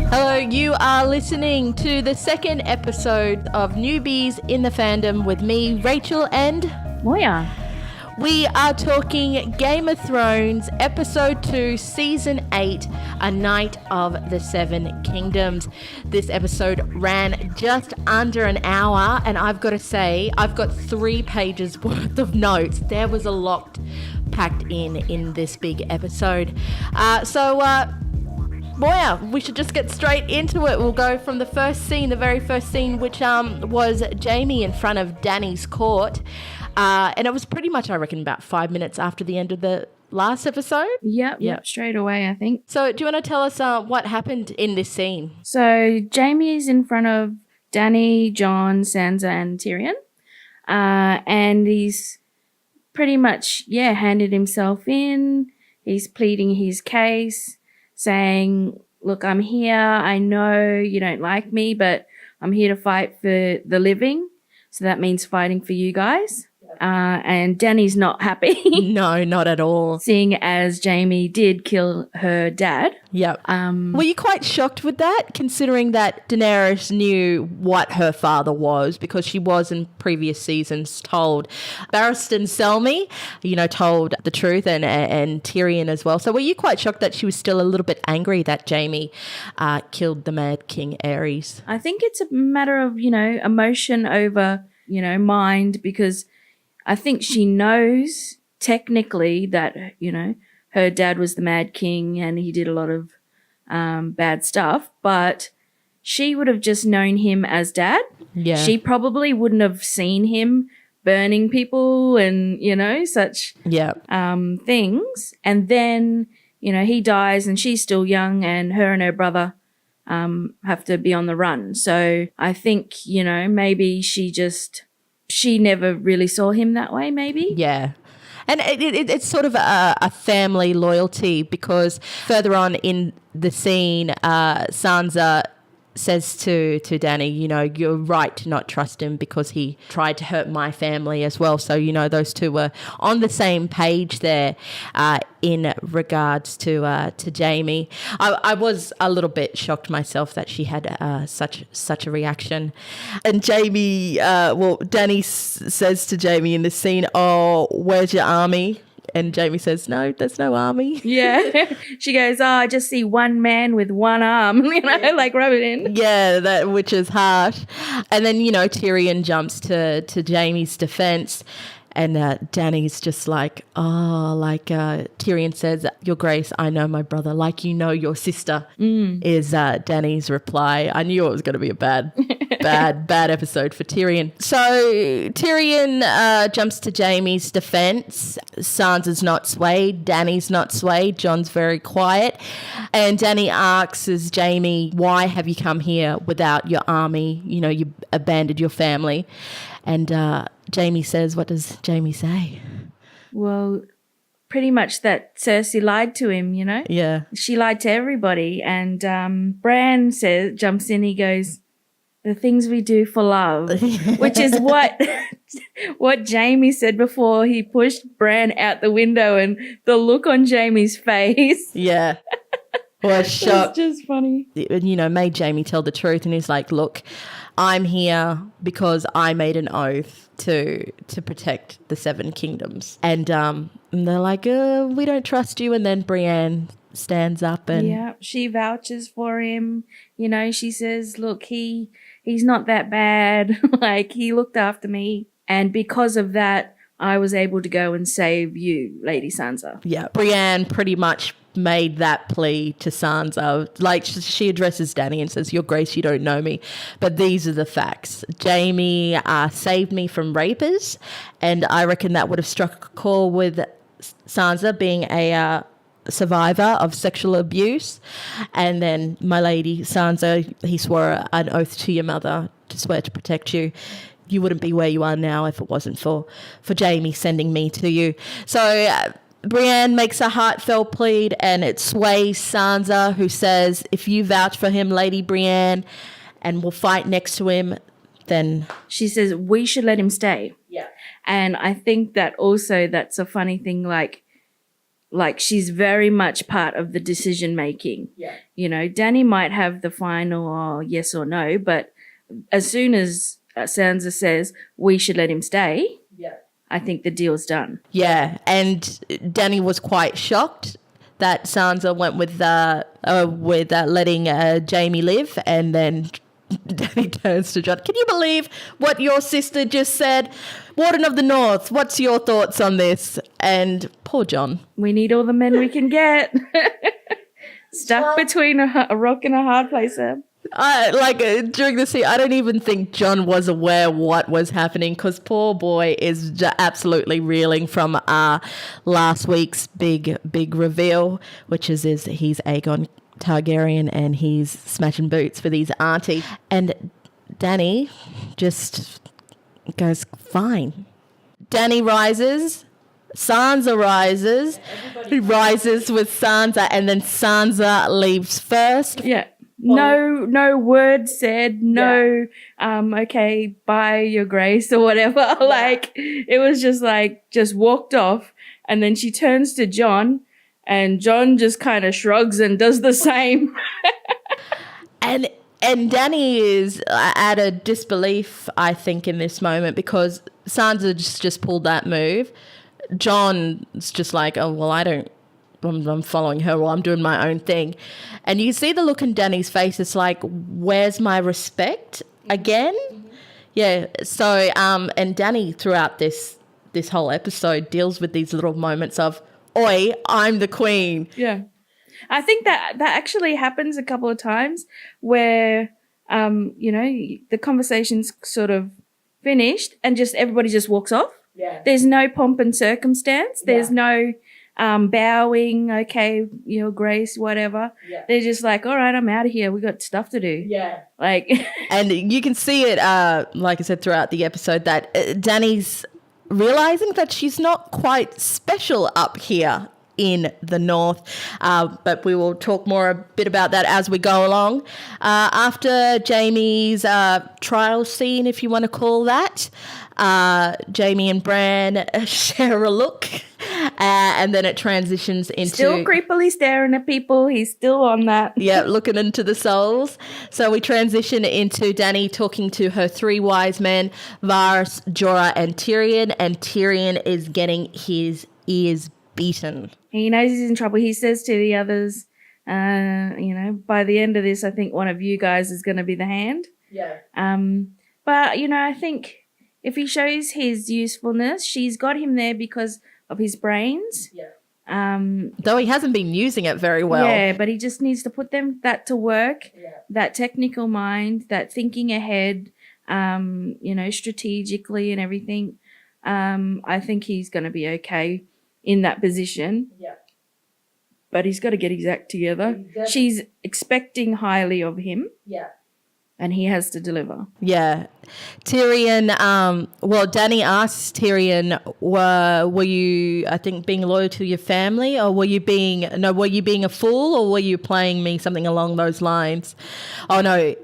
Hello, you are listening to the second episode of Newbies in the Fandom with me, Rachel, and Moya. We are talking Game of Thrones, Episode 2, Season 8, A Night of the Seven Kingdoms. This episode ran just under an hour, and I've got to say, I've got 3 pages worth of notes. There was a lot packed in this big episode. Moya, we should just get straight into it. We'll go from the very first scene, which was Jaime in front of Dany's court. And it was pretty much, I reckon, about 5 minutes after the end of the last episode. Yep, straight away, I think. So do you want to tell us what happened in this scene? So Jaime is in front of Dany, Jon, Sansa, and Tyrion. And he's pretty much, handed himself in. He's pleading his case, saying, look, I'm here. I know you don't like me, but I'm here to fight for the living. So that means fighting for you guys. And Dany's not happy. No, not at all. Seeing as Jaime did kill her dad. Yep. Were you quite shocked with that, considering that Daenerys knew what her father was, because she was in previous seasons told Barristan Selmy, told the truth, and Tyrion as well. So were you quite shocked that she was still a little bit angry that Jaime killed the Mad King Aerys? I think it's a matter of, emotion over, mind, because I think she knows technically that, her dad was the Mad King and he did a lot of bad stuff, but she would have just known him as dad. Yeah. She probably wouldn't have seen him burning people and, such things. And then, he dies and she's still young and her brother have to be on the run. So I think, maybe she never really saw him that way, maybe. Yeah. And it's sort of a family loyalty, because further on in the scene, Sansa says to Dany, you're right to not trust him because he tried to hurt my family as well. So, those two were on the same page there in regards to Jaime. I was a little bit shocked myself that she had such a reaction. And Dany says to Jaime in this scene, oh, where's your army? And Jaime says, no, there's no army. Yeah. She goes, I just see one man with one arm, like rub it in. Yeah, which is harsh. And then, Tyrion jumps to Jaime's defense. And Dany's just like, Tyrion says, Your Grace, I know my brother, like your sister, is Dany's reply. I knew it was going to be a bad episode for Tyrion. So Tyrion jumps to Jaime's defense. Sansa's not swayed. Dany's not swayed. Jon's very quiet. And Dany asks Jaime, why have you come here without your army? You abandoned your family. And Jaime says, what does Jaime say? Well, pretty much that Cersei lied to him, Yeah. She lied to everybody. And Bran jumps in, he goes, the things we do for love, which is what Jaime said before he pushed Bran out the window, and the look on Jaime's face. Yeah. Was shocked. It's just funny. Made Jaime tell the truth, and he's like, look, I'm here because I made an oath to protect the Seven Kingdoms. And they're like, we don't trust you. And then Brienne stands up and... Yeah, she vouches for him. She says, look, he's not that bad. Like, he looked after me. And because of that, I was able to go and save you, Lady Sansa. Yeah, Brienne pretty much made that plea to Sansa. Like, she addresses Dany and says, Your Grace, you don't know me, but these are the facts. Jaime saved me from rapers, and I reckon that would have struck a chord with Sansa being a survivor of sexual abuse. And then my lady Sansa, he swore an oath to your mother to swear to protect you. You wouldn't be where you are now if it wasn't for Jaime sending me to you. So Brienne makes a heartfelt plea, and it sways Sansa, who says, if you vouch for him, Lady Brienne, and will fight next to him, then... She says, we should let him stay. Yeah. And I think that also that's a funny thing, like, like she's very much part of the decision making. Yeah. You know, Danny might have the final yes or no, but as soon as Sansa says we should let him stay, I think the deal's done. Yeah, and Danny was quite shocked that Sansa went with letting Jamie live, and then Danny turns to John. Can you believe what your sister just said? Warden of the North, what's your thoughts on this? And poor John. We need all the men we can get. Stuck between a rock and a hard place there. During the scene, I don't even think John was aware what was happening because poor boy is absolutely reeling from last week's big reveal, which is he's Aegon Targaryen and he's smashing boots for these aunties. And Danny just goes, fine. Danny rises. Sansa rises. He rises with Sansa, and then Sansa leaves first. Yeah. No word said, no, okay, bye, your grace, or whatever. Yeah. Like, it was just walked off, and then she turns to John, and John just kind of shrugs and does the same. And Danny is at a disbelief, I think, in this moment, because Sansa just pulled that move. John's just like, oh, well, I'm following her, or I'm doing my own thing. And you see the look in Danny's face. It's like, where's my respect again? Mm-hmm. Yeah. So, and Danny throughout this whole episode deals with these little moments of, oi, I'm the queen. Yeah. I think that actually happens a couple of times where, the conversation's sort of finished and just everybody just walks off. Yeah. There's no pomp and circumstance. There's no bowing, okay, grace, whatever. Yeah. They're just like, all right, I'm out of here. We got stuff to do. Yeah. Like, and you can see it, like I said, throughout the episode that Danny's realizing that she's not quite special up here in the North. But we will talk more a bit about that as we go along. After Jamie's trial scene, if you want to call that, Jamie and Bran share a look, and then it transitions into... Still creepily staring at people. He's still on that. Yeah, looking into the souls. So we transition into Dany talking to her three wise men, Varys, Jorah, and Tyrion is getting his ears beaten. He knows he's in trouble. He says to the others, by the end of this, I think one of you guys is going to be the hand. Yeah. But, I think... if he shows his usefulness, she's got him there because of his brains. Yeah. Though he hasn't been using it very well. Yeah, but he just needs to put that to work, that technical mind, that thinking ahead, strategically and everything. I think he's going to be okay in that position. Yeah. But he's got to get his act together. She's expecting highly of him. Yeah. And he has to deliver. Yeah. Tyrion, Dany asks Tyrion, were you, I think, being loyal to your family, or were you being a fool, or were you playing me, something along those lines? Oh, no.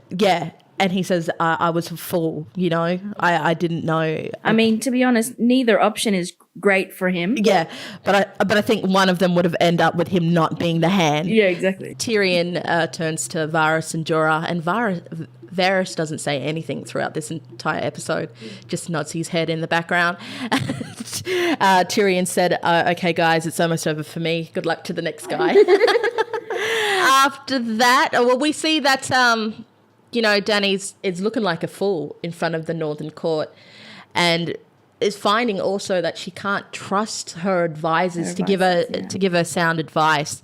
Yeah. And he says, I was a fool, I didn't know. I mean, to be honest, neither option is great for him. Yeah, but I think one of them would have ended up with him not being the hand. Yeah, exactly. Tyrion turns to Varys and Jorah, and Varys doesn't say anything throughout this entire episode, just nods his head in the background. Tyrion said, okay, guys, it's almost over for me. Good luck to the next guy. After that, we see that... Dany's is looking like a fool in front of the Northern Court, and is finding also that she can't trust her advisors to give her sound advice.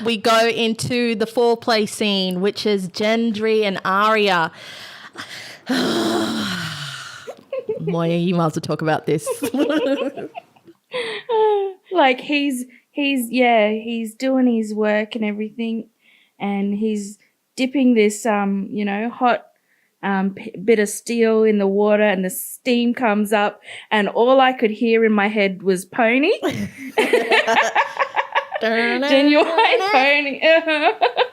We go into the foreplay scene, which is Gendry and Arya. Moya, you might as well talk about this. Like he's doing his work and everything, and he's dipping this, hot bit of steel in the water, and the steam comes up, and all I could hear in my head was pony. Genuine pony.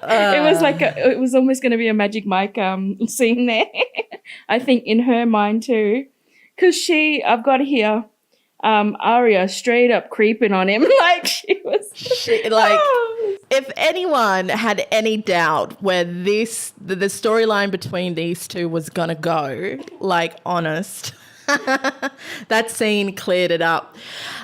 It was almost going to be a Magic Mike scene there. I think in her mind too, because I've got here, Arya straight up creeping on him like she was if anyone had any doubt where the storyline between these two was gonna go, like, honest. That scene cleared it up.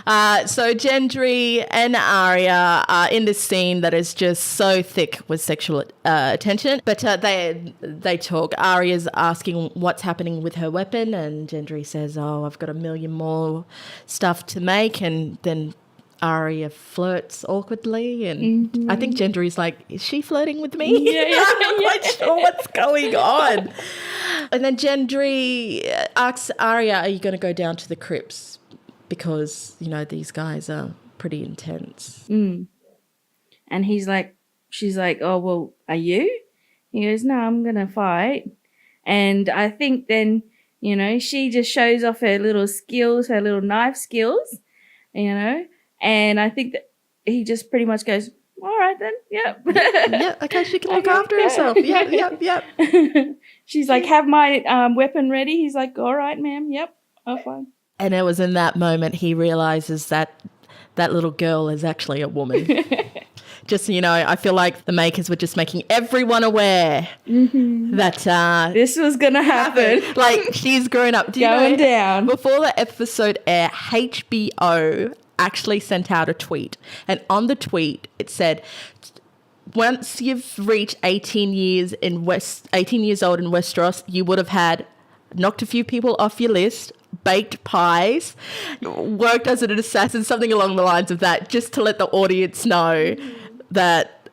So Gendry and Arya are in this scene that is just so thick with sexual attention. But they talk. Arya's asking what's happening with her weapon, and Gendry says, "Oh, I've got a million more stuff to make." And then Arya flirts awkwardly, and I think Gendry's like, "Is she flirting with me?" I'm not quite sure what's going on. And then Gendry asks Arya, "Are you going to go down to the crypts? Because, you know, these guys are pretty intense." And she's like, "Oh, well, are you?" He goes, "No, I'm going to fight." And I think then, you know, she just shows off her little skills, her little knife skills, you know. And I think that he just pretty much goes, "All right then, yep." Yeah, okay, she can look after herself. Yep. She's like, "Have my weapon ready." He's like, "All right, ma'am, yep, I'll fine." And it was in that moment he realises that that little girl is actually a woman. Just, you know, I feel like the makers were just making everyone aware that this was going to happen. Like, she's grown up. Going down. Before the episode aired, HBO actually sent out a tweet. And on the tweet, it said, once you've reached 18 years old in Westeros, you would have had knocked a few people off your list, baked pies, worked as an assassin, something along the lines of that, just to let the audience know that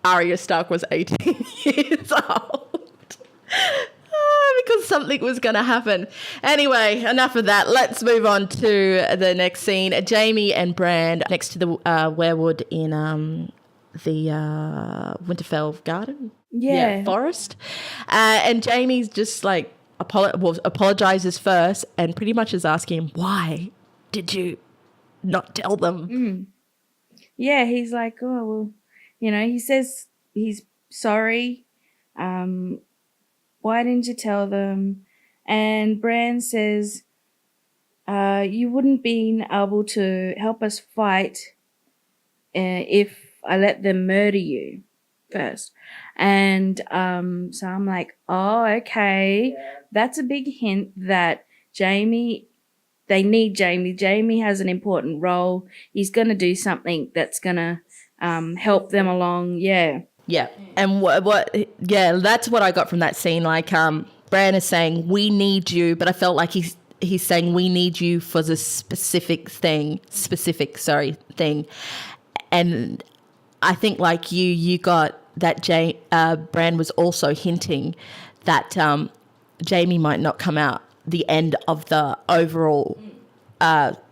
Arya Stark was 18 years old. Because something was going to happen. Anyway, enough of that. Let's move on to the next scene. Jaime and Bran next to the weirwood in the Winterfell garden. Yeah. Forest. And Jaime's just like apologizes first and pretty much is asking him, why did you not tell them? Yeah, he's like, "Oh, well," you know, he says he's sorry. Why didn't you tell them? And Bran says, "You wouldn't been able to help us fight if I let them murder you first." And so I'm like, oh, okay. Yeah. That's a big hint that they need Jaime. Jaime has an important role. He's going to do something that's going to help them along. Yeah. Yeah. And that's what I got from that scene. Like, Bran is saying, "We need you," but I felt like he's saying, "We need you for the specific thing. And I think, like you got that Bran was also hinting that Jaime might not come out the end of the overall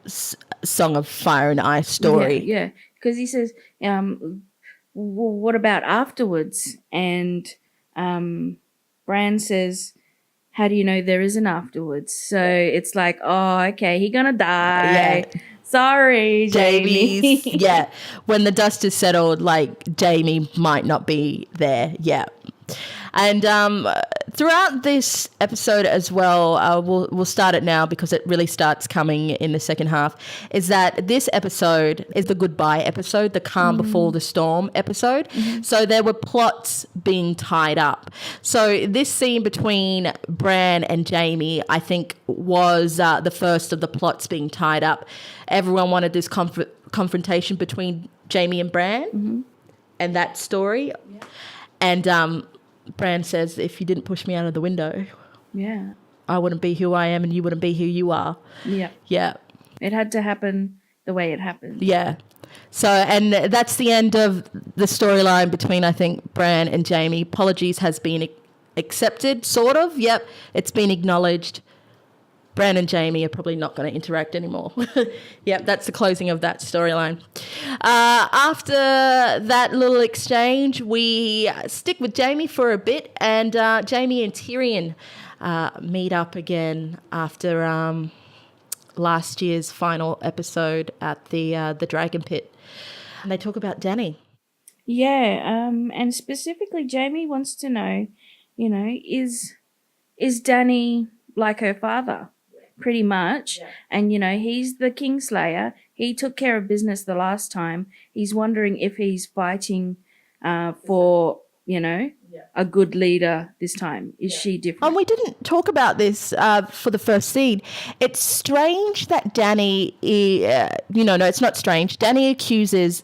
Song of Fire and Ice story. Yeah, because he says, well, what about afterwards? And Bran says, "How do you know there isn't afterwards?" So it's like, oh, okay, he gonna die. Yeah. Sorry, Jaime. Yeah, when the dust is settled, like, Jaime might not be there. Yeah. And throughout this episode as well, we'll start it now because it really starts coming in the second half, is that this episode is the goodbye episode, the calm before the storm episode. So there were plots being tied up. So this scene between Bran and Jaime, I think, was the first of the plots being tied up. Everyone wanted this confrontation between Jaime and Bran and that story. Yeah. And Bran says, "If you didn't push me out of the window, I wouldn't be who I am and you wouldn't be who you are." Yeah. It had to happen the way it happened. Yeah. So, and that's the end of the storyline between, I think, Bran and Jaime. Apologies has been accepted, sort of. Yep. It's been acknowledged. Bran and Jaime are probably not going to interact anymore. Yep, that's the closing of that storyline. After that little exchange, we stick with Jaime for a bit, and Jaime and Tyrion meet up again after last year's final episode at the Dragon Pit. And they talk about Dany. Yeah, and specifically Jaime wants to know, you know, is Dany like her father? pretty much. And, he's the Kingslayer. He took care of business the last time. He's wondering if he's fighting for, a good leader this time. Is she different? And we didn't talk about this for the first scene. It's strange that Danny, no, it's not strange. Danny accuses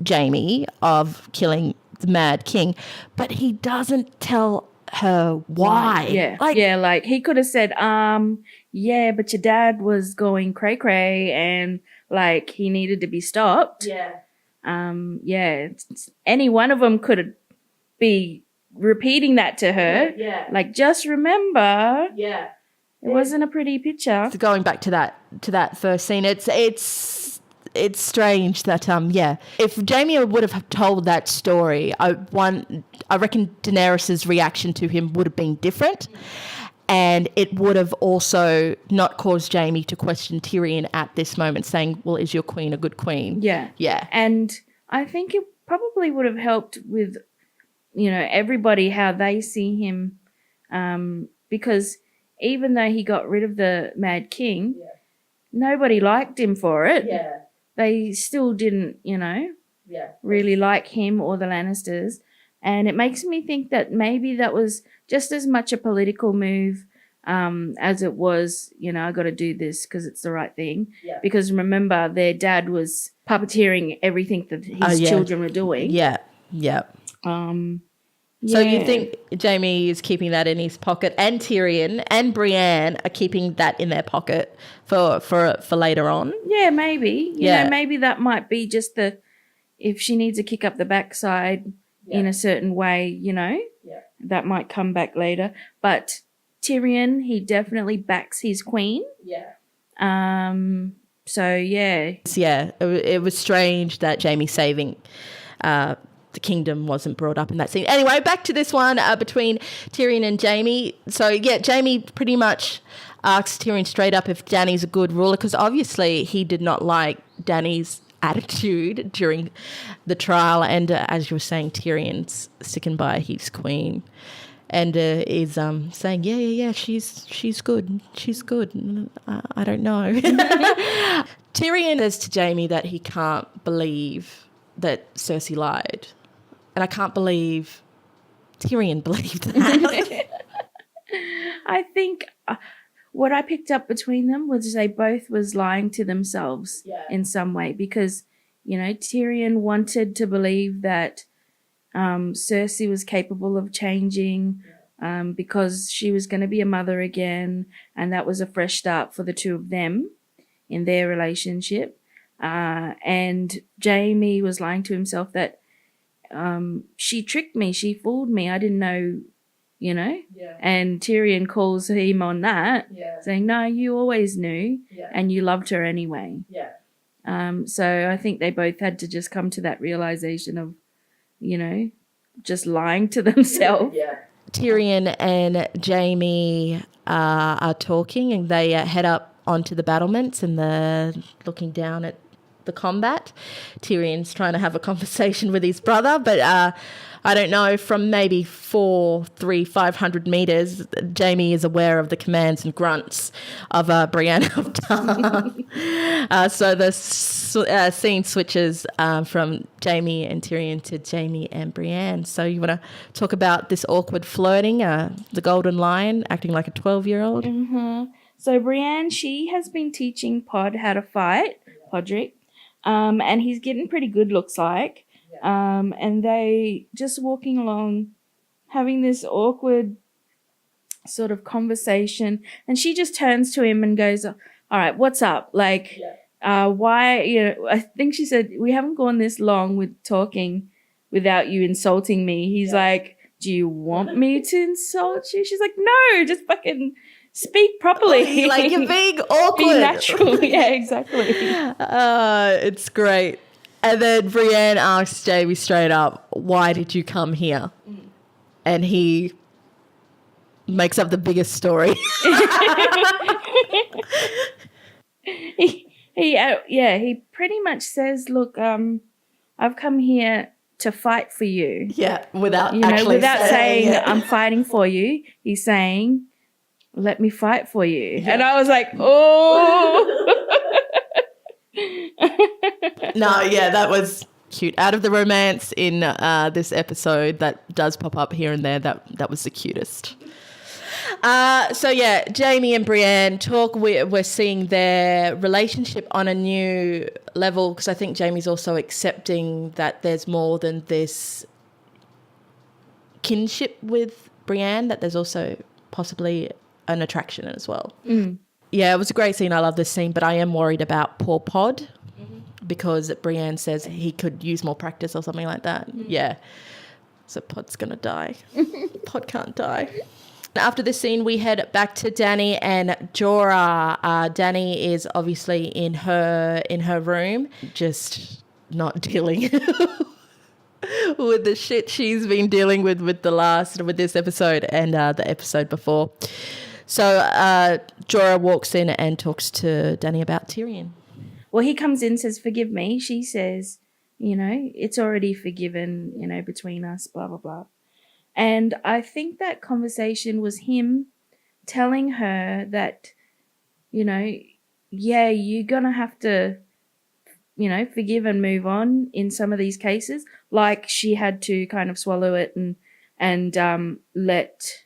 Jamie of killing the Mad King, but he doesn't tell her why. Like he could have said, but your dad was going cray cray and like he needed to be stopped. Any one of them could be repeating that to her. Like, just remember. It wasn't a pretty picture. So going back to that first scene, it's strange that if Jamie would have told that story, I reckon Daenerys's reaction to him would have been different, and it would have also not caused Jamie to question Tyrion at this moment, saying, "Well, is your queen a good queen?" Yeah. And I think it probably would have helped with, everybody how they see him, because even though he got rid of the Mad King, nobody liked him for it. They still didn't, really like him or the Lannisters. And it makes me think that maybe that was just as much a political move as it was, I got to do this because it's the right thing. Because remember, their dad was puppeteering everything that his children were doing. So you think Jamie is keeping that in his pocket, and Tyrion and Brienne are keeping that in their pocket for later on? Yeah, maybe. Maybe that might be just if she needs to kick up the backside in a certain way, that might come back later. But Tyrion, he definitely backs his queen. So, yeah. Yeah, it was strange that Jamie saving the kingdom wasn't brought up in that scene. Anyway, back to this one between Tyrion and Jamie. So, Jamie pretty much asks Tyrion straight up if Dany's a good ruler, because obviously he did not like Dany's attitude during the trial. And as you were saying, Tyrion's sticking by his queen and is saying, she's good. She's good. I don't know. Tyrion says to Jamie that he can't believe that Cersei lied. And I can't believe Tyrion believed that. I think what I picked up between them was they both was lying to themselves in some way, because, Tyrion wanted to believe that Cersei was capable of changing because she was going to be a mother again, and that was a fresh start for the two of them in their relationship. And Jamie was lying to himself that she tricked me, she fooled me, I didn't know, and Tyrion calls him on that, saying, no, you always knew, and you loved her anyway. So I think they both had to just come to that realization of, just lying to themselves. Tyrion and Jamie are talking, and they head up onto the battlements, and they're looking down at the combat. Tyrion's trying to have a conversation with his brother, but I don't know, from maybe 500 meters, Jamie is aware of the commands and grunts of Brienne of Tarth. So the scene switches from Jamie and Tyrion to Jamie and Brienne. So you want to talk about this awkward flirting, the Golden Lion acting like a 12-year-old? Mm-hmm. So Brienne, she has been teaching Pod how to fight, Podrick. And he's getting pretty good, looks like. And they just walking along, having this awkward sort of conversation. And she just turns to him and goes, all right, what's up? Like, why, I think she said, we haven't gone this long with talking without you insulting me. He's like, do you want me to insult you? She's like, no, just fucking speak properly. Like, you're being awkward. Be natural. Yeah, exactly. It's great. And then Brienne asks Jamie straight up, why did you come here? And he makes up the biggest story. He pretty much says, look, I've come here to fight for you. Yeah, without saying I'm fighting for you. He's saying, let me fight for you. Yeah. And I was like, oh. No, yeah, that was cute. Out of the romance in this episode that does pop up here and there, that was the cutest. So yeah, Jamie and Brienne talk. We're seeing their relationship on a new level, because I think Jamie's also accepting that there's more than this kinship with Brienne, that there's also possibly an attraction as well. Yeah, it was a great scene. I love this scene, but I am worried about poor Pod, because Brienne says he could use more practice or something like that. Yeah, so Pod's gonna die. Pod can't die. After this scene, we head back to Dany and Jorah. Dany is obviously in her room, just not dealing with the shit she's been dealing with this episode and the episode before. So Jorah walks in and talks to Dany about Tyrion. Well, he comes in, says, "Forgive me." She says, it's already forgiven, between us, blah, blah, blah. And I think that conversation was him telling her that, yeah, you're going to have to, forgive and move on in some of these cases. Like she had to kind of swallow it and let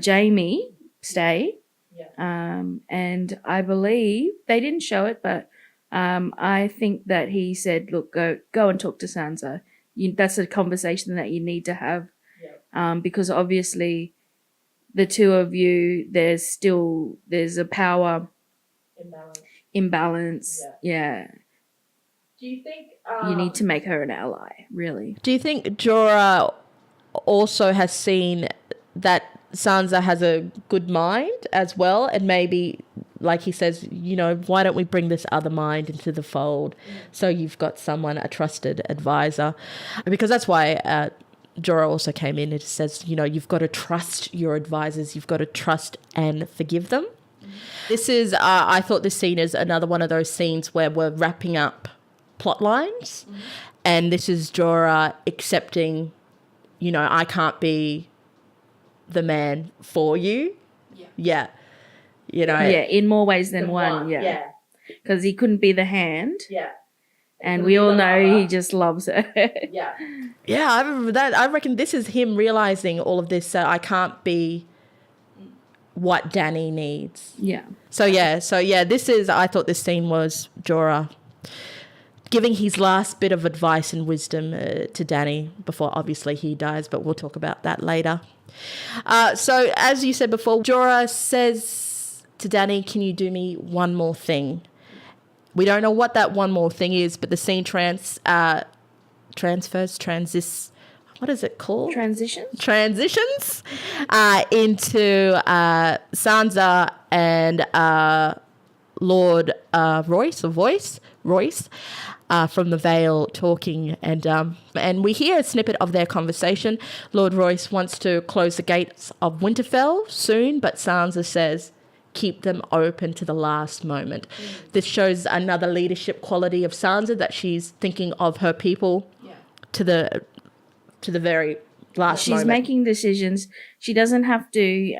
Jamie stay. Yeah. And I believe they didn't show it, but I think that he said, look, go and talk to Sansa. That's a conversation that you need to have. Because obviously the two of you, there's a power imbalance. Yeah. Do you think you need to make her an ally, really? Do you think Jorah also has seen that Sansa has a good mind as well, and maybe, like he says, why don't we bring this other mind into the fold, so you've got someone, a trusted advisor? Because that's why Jorah also came in and says, you've got to trust your advisors, you've got to trust and forgive them. This is, I thought this scene is another one of those scenes where we're wrapping up plot lines, and this is Jorah accepting, I can't be the man for you. Yeah. In more ways than one. Yeah. Because he couldn't be the hand. Yeah. And we all know he just loves her. Yeah. Yeah, I remember that. I reckon this is him realizing all of this. I can't be what Dany needs. Yeah. So this is, I thought this scene was Jorah giving his last bit of advice and wisdom to Dany before obviously he dies, but we'll talk about that later. So as you said before, Jorah says to Dany, can you do me one more thing? We don't know what that one more thing is, but the scene transfers, what is it called? Transitions into Sansa and Lord Royce from the Vale talking, and we hear a snippet of their conversation. Lord Royce wants to close the gates of Winterfell soon, but Sansa says, keep them open to the last moment. This shows another leadership quality of Sansa, that she's thinking of her people to the very last moment. She's making decisions. She doesn't have to,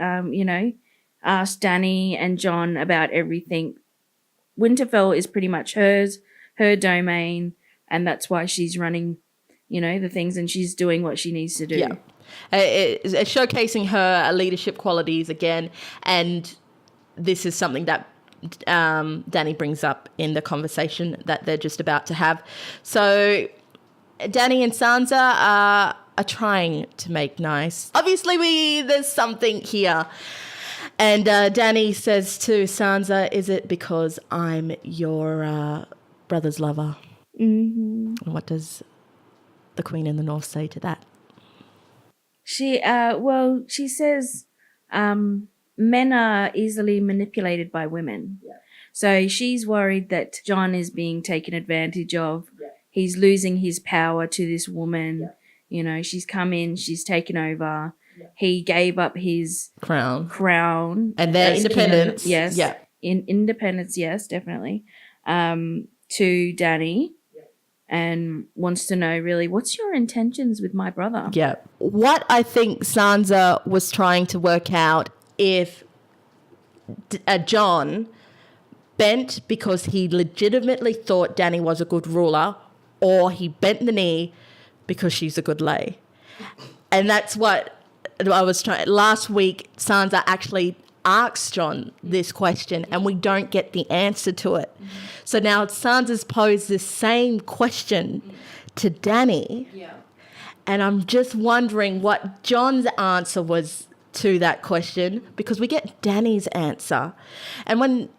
ask Dany and Jon about everything. Winterfell is pretty much her domain, and that's why she's running, the things, and she's doing what she needs to do. Yeah. It's showcasing her leadership qualities again, and this is something that Dany brings up in the conversation that they're just about to have. So Dany and Sansa are trying to make nice. Obviously, there's something here. And Dany says to Sansa, is it because I'm your brother's lover? Mm-hmm. And what does the Queen in the North say to that? She says, men are easily manipulated by women. Yeah. So she's worried that Jon is being taken advantage of. Yeah. He's losing his power to this woman. Yeah. She's come in, she's taken over. Yeah. He gave up his crown. And their independence. Yes. Yeah. Independence, yes, definitely. To Dany. And wants to know, really, what's your intentions with my brother? Yeah. What I think Sansa was trying to work out, if John bent because he legitimately thought Dany was a good ruler, or he bent the knee because she's a good lay. And that's what I was trying. Last week, Sansa actually asked John this question, and we don't get the answer to it. So now Sansa's posed this same question to Dany. Yeah. And I'm just wondering what John's answer was to that question, because we get Dany's answer. And when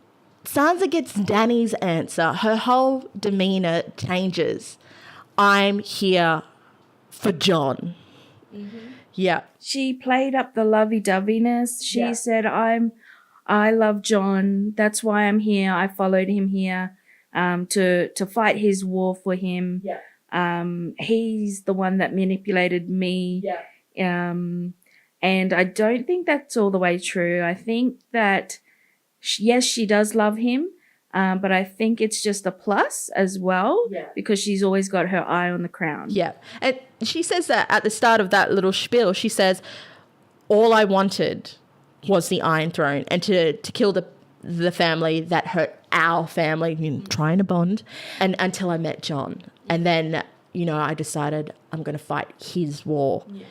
Sansa gets Dany's answer, her whole demeanor changes. I'm here for John. Yeah. She played up the lovey-doveyness. She said, I love John. That's why I'm here. I followed him here to fight his war for him. Yeah. He's the one that manipulated me. Yeah. And I don't think that's all the way true. I think that, yes, she does love him, but I think it's just a plus as well, because she's always got her eye on the crown. Yeah. And she says that at the start of that little spiel, she says, all I wanted was the Iron Throne and to kill the family that hurt our family, trying to bond, and until I met John. And then, I decided I'm going to fight his war. Yeah.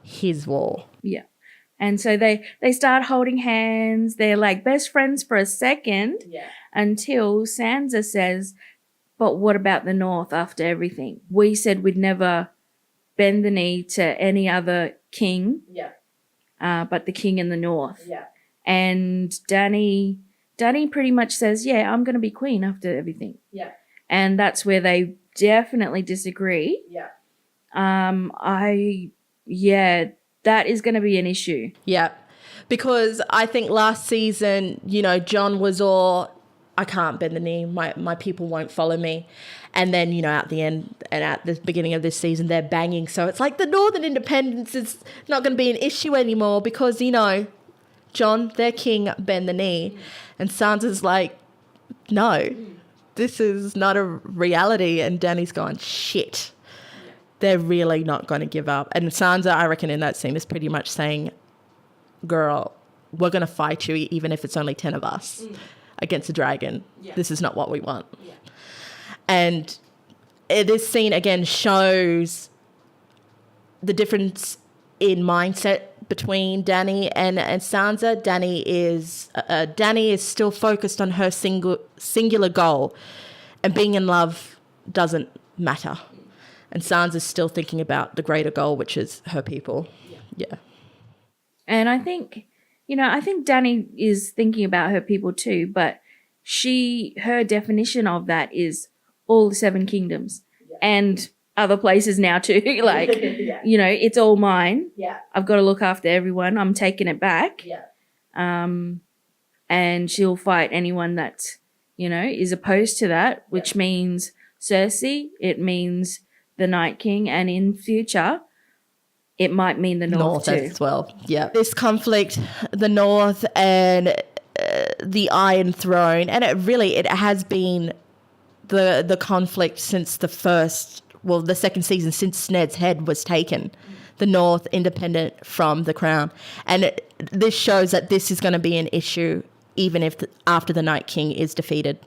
His war. Yeah. And so they start holding hands. They're like best friends for a second until Sansa says, but what about the North after everything? We said we'd never bend the knee to any other king, but the king in the North. Yeah. And Dany pretty much says, yeah, I'm going to be queen after everything. Yeah. And that's where they definitely disagree. Yeah. That is going to be an issue. Yeah. Because I think last season, John was all, I can't bend the knee. My people won't follow me. And then, at the end and at the beginning of this season, they're banging. So it's like the Northern independence is not going to be an issue anymore because, John, their king, bend the knee. And Sansa's like, no, this is not a reality. And Dany's gone, shit. They're really not going to give up. And Sansa, I reckon, in that scene is pretty much saying, girl, we're going to fight you even if it's only 10 of us against a dragon. Yeah. This is not what we want. Yeah. And this scene, again, shows the difference in mindset between Dany and Sansa. Dany is still focused on her singular goal, and being in love doesn't matter. And Sansa's still thinking about the greater goal, which is her people. Yeah. And I think, Dany is thinking about her people too, but her definition of that is all the 7 kingdoms and other places now too. Like, it's all mine. Yeah. I've got to look after everyone. I'm taking it back. Yeah. And she'll fight anyone that, is opposed to that, which means Cersei, it means the Night King, and in future, it might mean the North too. As well. Yeah. This conflict, the North and the Iron Throne, and it has been the conflict since the second season, since Ned's head was taken. The North independent from the crown. And this shows that this is going to be an issue even if after the Night King is defeated.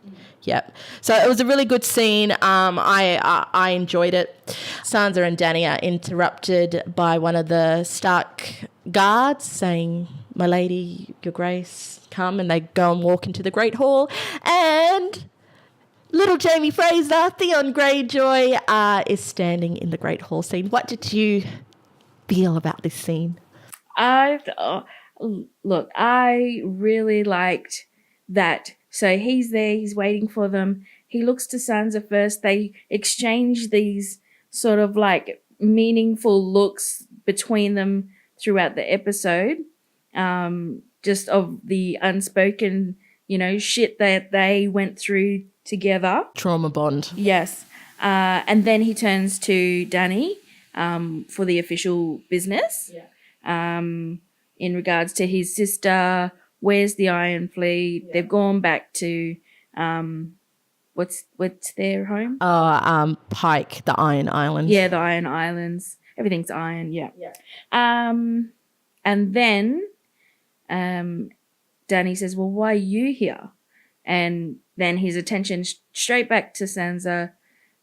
Yep. So it was a really good scene. I enjoyed it. Sansa and Dany are interrupted by one of the Stark guards saying, "My lady, your grace, come." And they go and walk into the Great Hall. And little Jamie Fraser, Theon Greyjoy, is standing in the Great Hall scene. What did you feel about this scene? Look, I really liked that. So he's there, he's waiting for them. He looks to Sansa first. They exchange these sort of like meaningful looks between them throughout the episode, just of the unspoken, shit that they went through together. Trauma bond. Yes. And then he turns to Dany for the official business. Yeah. In regards to his sister, where's the Iron Fleet? Yeah. They've gone back to what's their home? Pike, the Iron Islands. Yeah, the Iron Islands. Everything's iron. Yeah. And then Danny says, well, why are you here? And then his attention straight back to Sansa.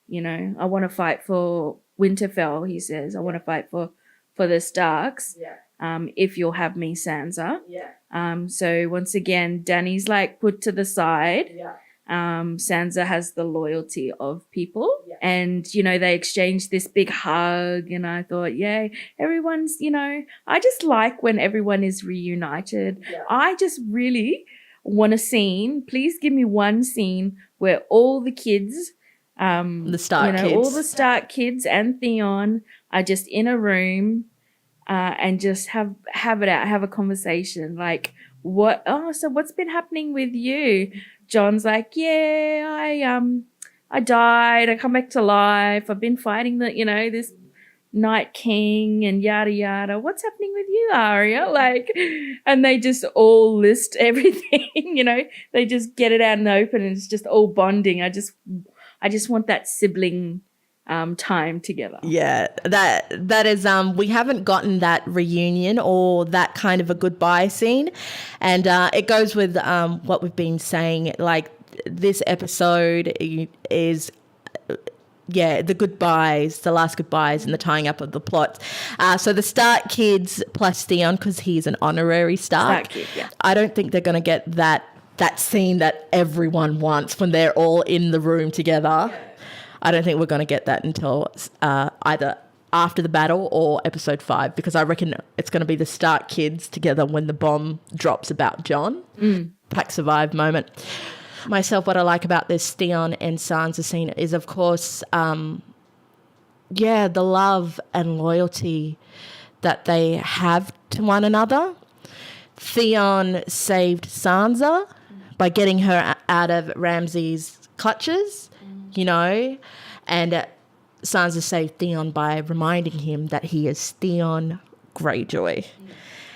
You know, I want to fight for Winterfell, he says. I want to fight for the Starks. If you'll have me, Sansa. So once again, Danny's like put to the side. Sansa has the loyalty of people. And, you know, they exchanged this big hug. And I thought, yeah, everyone's, you know, I just like when everyone is reunited. I just really want a scene. Please give me one scene where all the kids, the Stark kids, all the Stark kids and Theon are just in a room and just have it out, have a conversation. Like, so what's been happening with you? John's like, yeah, I died. I come back to life. I've been fighting this Night King and yada yada. What's happening with you, Arya? Like, and they just all list everything. You know, they just get it out in the open, and it's just all bonding. I just want that sibling time together. Yeah, that is we haven't gotten that reunion or that kind of a goodbye scene, and it goes with what we've been saying. Like, this episode is the goodbyes, the last goodbyes, and the tying up of the plots. So the Stark kids plus Theon, because he's an honorary Stark. Kid, yeah. I don't think they're going to get that scene that everyone wants when they're all in the room together. I don't think we're going to get that until either after the battle or episode 5, because I reckon it's going to be the Stark kids together when the bomb drops about Jon. Pack survived moment. Myself, what I like about this Theon and Sansa scene is, of course, the love and loyalty that they have to one another. Theon saved Sansa by getting her out of Ramsay's clutches, you know, and Sansa saved Theon by reminding him that he is Theon Greyjoy.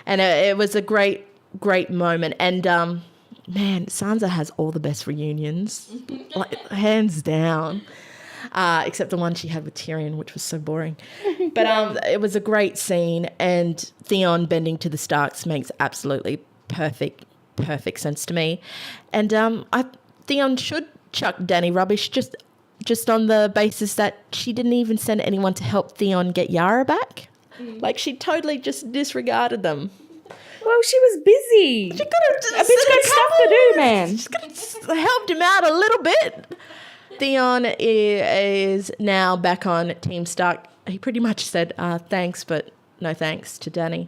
And it was a great, great moment. And, man, Sansa has all the best reunions, like, hands down, except the one she had with Tyrion, which was so boring. But it was a great scene, and Theon bending to the Starks makes absolutely perfect sense to me. And Theon should chuck Dany rubbish just on the basis that she didn't even send anyone to help Theon get Yara back. Like, she totally just disregarded them. Well, she was busy. She could have a bitch got stuff to do, man. She could have helped him out a little bit. Theon is now back on Team Stark. He pretty much said thanks, but no thanks to Dany.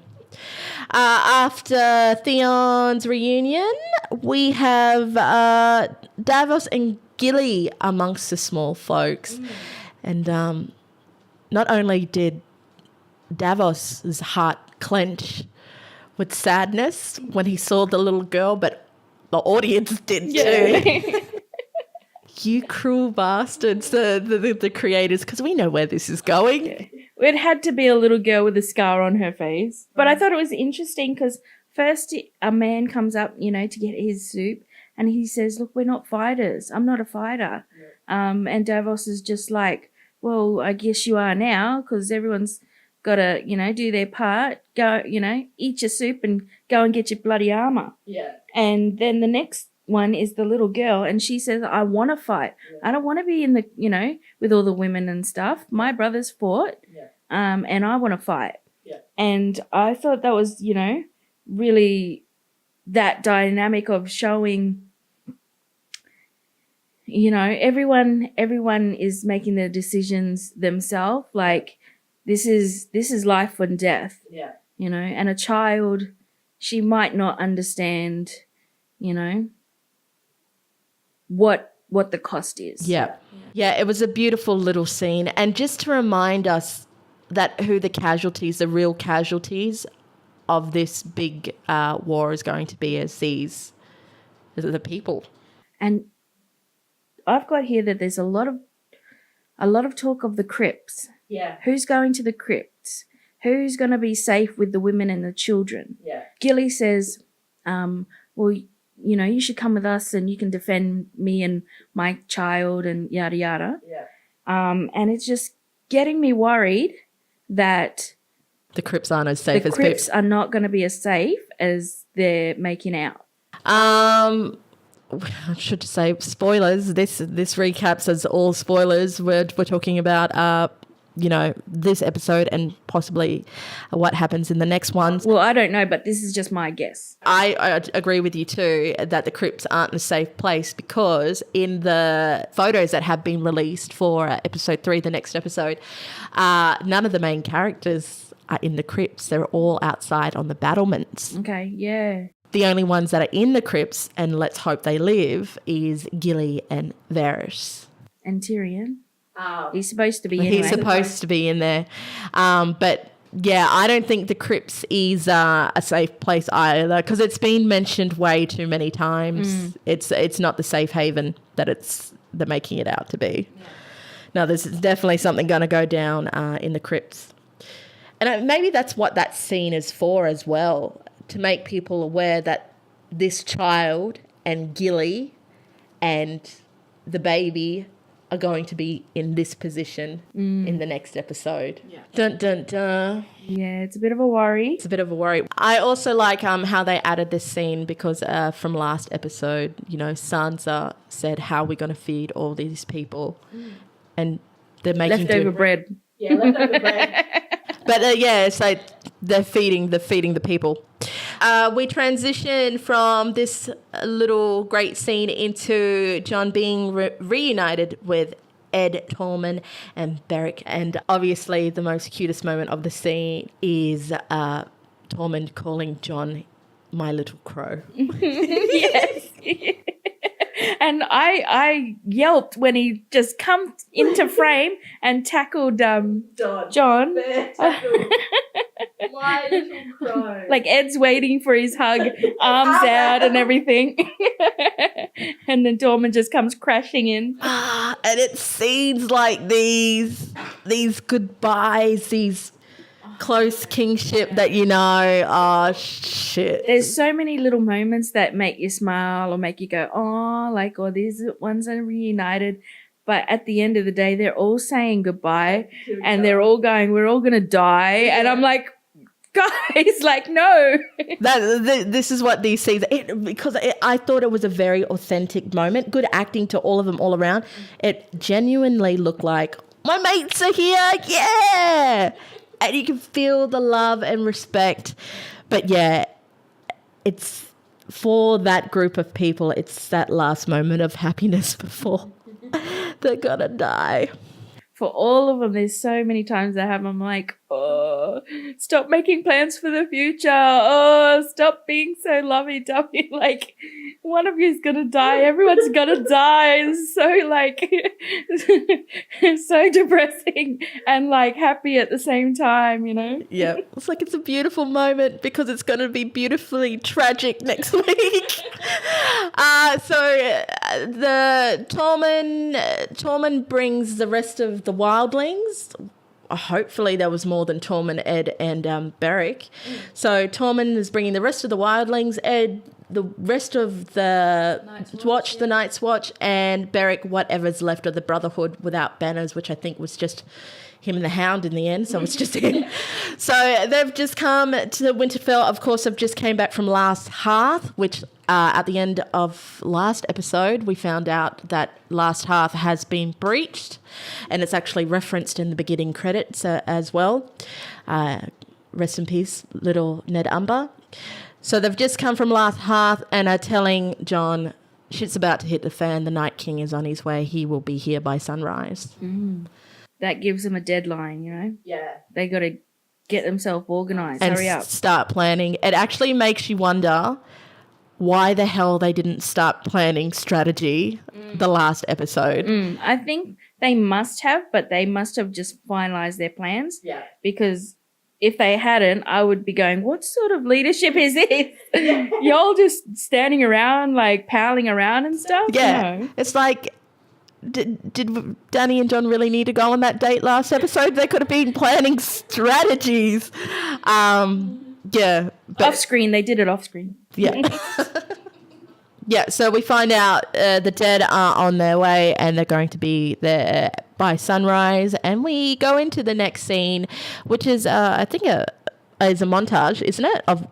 After Theon's reunion, we have Davos and Gilly amongst the small folks. And not only did Davos's heart clench with sadness when he saw the little girl, but the audience did too. You cruel bastards, the creators, because we know where this is going. Yeah. It had to be a little girl with a scar on her face. But I thought it was interesting because first a man comes up, you know, to get his soup, and he says, look, we're not fighters. I'm not a fighter. And Davos is just like, well, I guess you are now, because everyone's got to, you know, do their part, go, you know, eat your soup and go and get your bloody armor. Yeah. And then the next one is the little girl, and she says, I want to fight. I don't want to be in the, you know, with all the women and stuff. My brothers fought, and I want to fight. And I thought that was, you know, really that dynamic of showing, you know, everyone is making their decisions themselves. Like, this is life and death. You know, and a child, she might not understand, you know, what the cost is. Yeah, it was a beautiful little scene. And just to remind us that who the real casualties of this big war is going to be as the people. And I've got here that there's a lot of talk of the crypts. Yeah. Who's going to the crypts? Who's going to be safe with the women and the children? Yeah. Gilly says, well, you know, you should come with us and you can defend me and my child and yada, yada. Yeah. And it's just getting me worried that the crypts aren't as safe as the crypts are not going to be as safe as they're making out. I should say spoilers. This recaps as all spoilers. We're talking about this episode and possibly what happens in the next ones. Well, I don't know, but this is just my guess. I agree with you too that the crypts aren't a safe place, because in the photos that have been released for episode 3, the next episode, none of the main characters are in the crypts. They're all outside on the battlements. Okay, yeah. The only ones that are in the crypts, and let's hope they live, is Gilly and Varys. And Tyrion. He's supposed to be in He's supposed to be in there. But yeah, I don't think the crypts is a safe place either, because it's been mentioned way too many times. It's not the safe haven that they're making it out to be. Yeah. No, there's definitely something going to go down in the crypts. And maybe that's what that scene is for as well, to make people aware that this child and Gilly and the baby are going to be in this position in the next episode. Yeah. Dun, dun, dun. Yeah, it's a bit of a worry. It's a bit of a worry. I also like how they added this scene, because from last episode, Sansa said, how are we going to feed all these people? And they're making leftover bread. Yeah, leftover bread. But it's like they're feeding the people. We transition from this little great scene into Jon being reunited with Ed, Tormund and Beric. And obviously the most cutest moment of the scene is Tormund calling Jon my little crow. Yes. And I yelped when he just come into frame and tackled Jon. My little crow. Like Ed's waiting for his hug, arms out and everything. And then Tormund just comes crashing in. And it seems like these goodbyes, these close kingship that shit. There's so many little moments that make you smile or make you go, or these ones are reunited. But at the end of the day, they're all saying goodbye and they're all going, we're all going to die. Yeah. And I'm like, guys, like, no. This is what these scenes, I thought it was a very authentic moment. Good acting to all of them all around. It genuinely looked like, my mates are here, yeah. And you can feel the love and respect. But yeah, it's for that group of people, it's that last moment of happiness before they're gonna die. For all of them, there's so many times that happen. I'm like, stop making plans for the future. Stop being so lovey-dovey. Like, one of you is going to die. Everyone's going to die. It's so, so depressing and, happy at the same time, Yeah. It's like it's a beautiful moment because it's going to be beautifully tragic next week. So the Tormund brings the rest of the wildlings. Hopefully there was more than Tormund, Ed, and Beric. So Tormund is bringing the rest of the wildlings, Ed, the rest of the the Night's Watch, and Beric, whatever's left of the Brotherhood without banners, which I think was just him and the Hound in the end, so it's just him. So they've just come to Winterfell. Of course, they've just came back from Last Hearth, which at the end of last episode, we found out that Last Hearth has been breached, and it's actually referenced in the beginning credits as well. Rest in peace, little Ned Umber. So they've just come from Last Hearth and are telling Jon, shit's about to hit the fan. The Night King is on his way. He will be here by sunrise. That gives them a deadline, Yeah. They got to get themselves organised. And hurry up. Start planning. It actually makes you wonder why the hell they didn't start planning strategy the last episode. I think they must have, but they must have just finalised their plans. Yeah. Because if they hadn't, I would be going, what sort of leadership is this? Y'all just standing around, palling around and stuff? Yeah. No. It's like, did Danny and Jon really need to go on that date last episode? They could have been planning strategies. Yeah. Off screen. They did it off screen. Yeah. Yeah, so we find out the dead are on their way and they're going to be there by sunrise. And we go into the next scene, which is, I think, is a montage, isn't it, of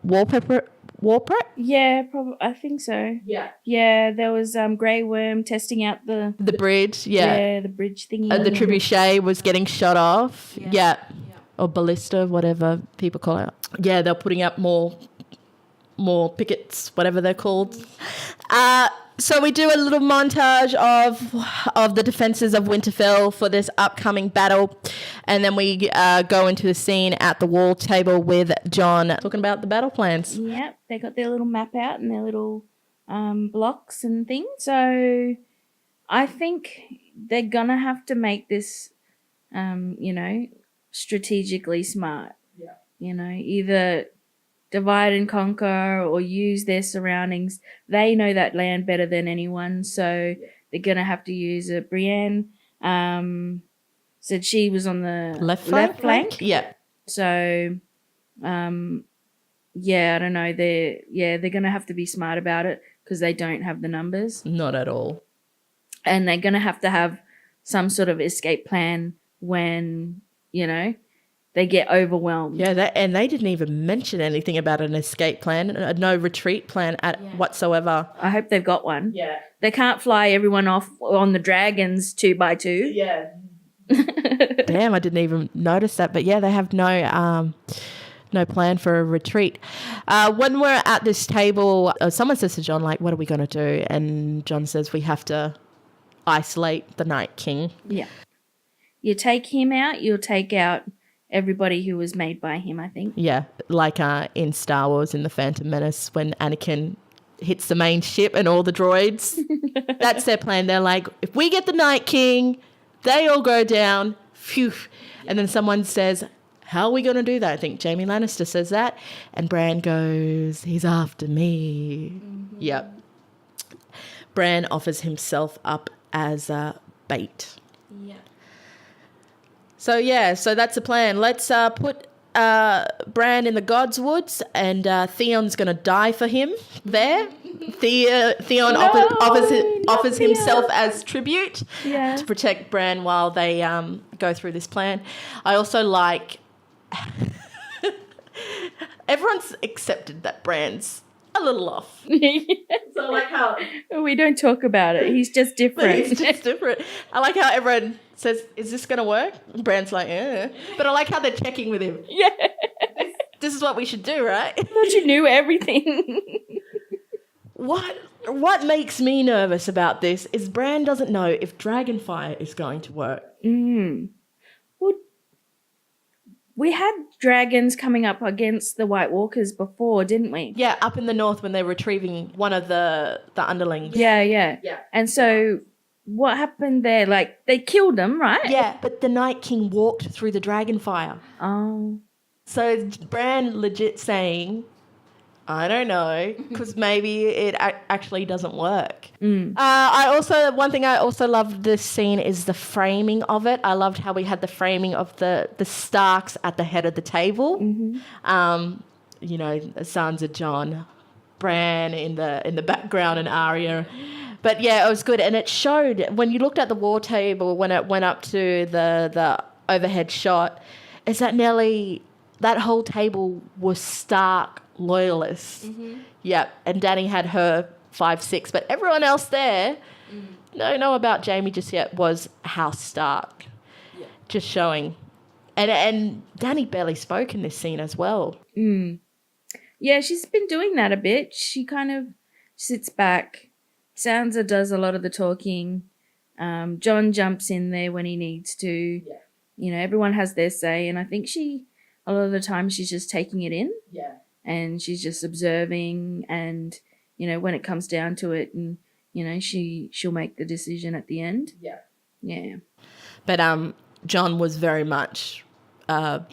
war prep. Yeah, probably. I think so. Yeah. Yeah, there was Grey Worm testing out the bridge. the bridge thingy. The trebuchet was getting shot off. Yeah. Or ballista, whatever people call it. Yeah, they're putting up more pickets, whatever they're called. So we do a little montage of the defences of Winterfell for this upcoming battle, and then we go into the scene at the wall table with John talking about the battle plans. Yep, they got their little map out and their little blocks and things. So I think they're gonna have to make this, strategically smart. Yeah. Either divide and conquer or use their surroundings. They know that land better than anyone, so they're going to have to use it. Brienne said she was on the left flank. Yeah. So, I don't know. They're going to have to be smart about it because they don't have the numbers. Not at all. And they're going to have some sort of escape plan when, they get overwhelmed. Yeah, and they didn't even mention anything about an escape plan, no retreat plan whatsoever. I hope they've got one. Yeah. They can't fly everyone off on the dragons 2x2. Yeah. Damn, I didn't even notice that. But yeah, they have no plan for a retreat. When we're at this table, someone says to John, like, what are we going to do? And John says we have to isolate the Night King. Yeah. You take him out, you'll take out everybody who was made by him, I think. Yeah, like in Star Wars in The Phantom Menace when Anakin hits the main ship and all the droids. That's their plan. They're like, if we get the Night King, they all go down. Phew. And then someone says, how are we going to do that? I think Jaime Lannister says that. And Bran goes, he's after me. Mm-hmm. Yep. Bran offers himself up as bait. Yeah. So that's the plan. Let's put Bran in the Godswoods, and Theon's going to die for him there. Theon offers himself as tribute to protect Bran while they go through this plan. I also like everyone's accepted that Bran's a little off. So I like how we don't talk about it. He's just different. He's just different. I like how everyone says, "Is this going to work?" And Bran's like, "Yeah." But I like how they're checking with him. Yeah. This is what we should do, right? I thought you knew everything. What makes me nervous about this is Bran doesn't know if Dragonfire is going to work. Well, we had dragons coming up against the White Walkers before, didn't we? Yeah, up in the north when they're retrieving one of the underlings. Yeah. And so what happened there? Like, they killed them, right? Yeah, but the Night King walked through the Dragonfire. Oh. So Bran legit saying, I don't know, because maybe it actually doesn't work. One thing I also loved this scene is the framing of it. I loved how we had the framing of the Starks at the head of the table. Mm-hmm. Sansa, Jon, Bran in the background, and Arya. But yeah, it was good, and it showed when you looked at the war table when it went up to the overhead shot, is that nearly that whole table was Stark loyalists. Mm-hmm. Yep, and Dany had her 5-6, but everyone else there, don't know about Jaime just yet, was House Stark. Yeah. Just showing. And Dany barely spoke in this scene as well. Yeah, she's been doing that a bit. She kind of sits back. Sansa does a lot of the talking. Jon jumps in there when he needs to. Yeah. Everyone has their say, and I think a lot of the time she's just taking it in. Yeah. And she's just observing, and when it comes down to it, and she'll make the decision at the end. Yeah. But Jon was very much the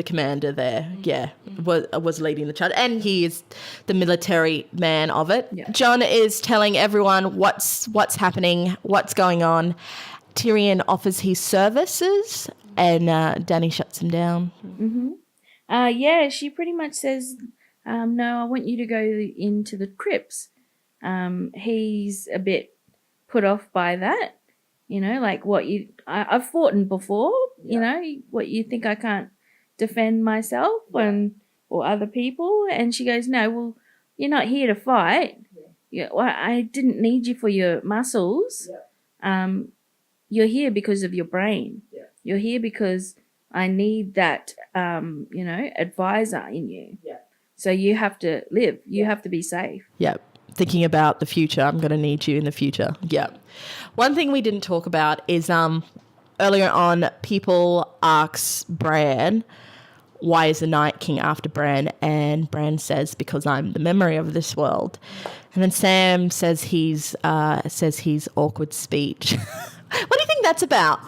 commander there. Yeah, was leading the charge, and he is the military man of it. Yeah. Jon is telling everyone what's happening, what's going on. Tyrion offers his services, and Dany shuts him down. Mm-hmm. She pretty much says, no, I want you to go into the crypts. He's a bit put off by that, like I've fought before, what you think I can't defend myself, and or other people? And she goes, no, well, you're not here to fight. Yeah, well, I didn't need you for your muscles. You're here because of your brain. You're here because I need that, advisor in you. So you have to live. You have to be safe. Yep. Thinking about the future. I'm going to need you in the future. Yep. One thing we didn't talk about is earlier on, people ask Bran, why is the Night King after Bran? And Bran says, because I'm the memory of this world. And then Sam says he's awkward speech. What do you think that's about?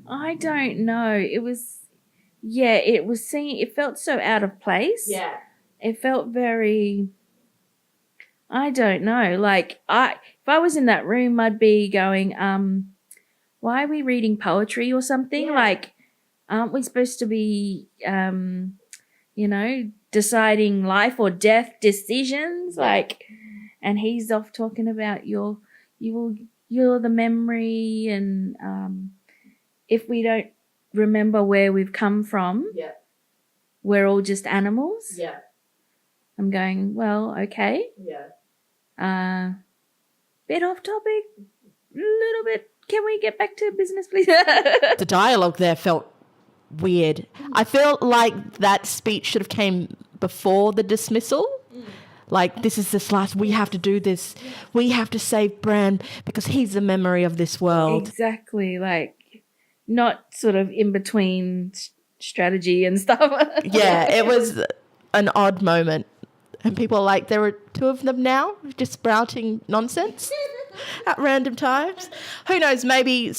I don't know. It felt so out of place. Yeah. It felt very, I don't know. Like if I was in that room, I'd be going, why are we reading poetry or something? Yeah. Like, aren't we supposed to be, deciding life or death decisions? Like, and he's off talking about you're the memory, and if we don't remember where we've come from, we're all just animals. Yeah. I'm going, well, okay. Yeah. Bit off topic, little bit. Can we get back to business, please? The dialogue there felt weird. I felt like that speech should have came before the dismissal. Like, this is this last, we have to do this. We have to save Bran because he's the memory of this world. Exactly. Like, not sort of in between strategy and stuff. Yeah, it was an odd moment. And people are like, there are two of them now just sprouting nonsense at random times. Who knows, maybe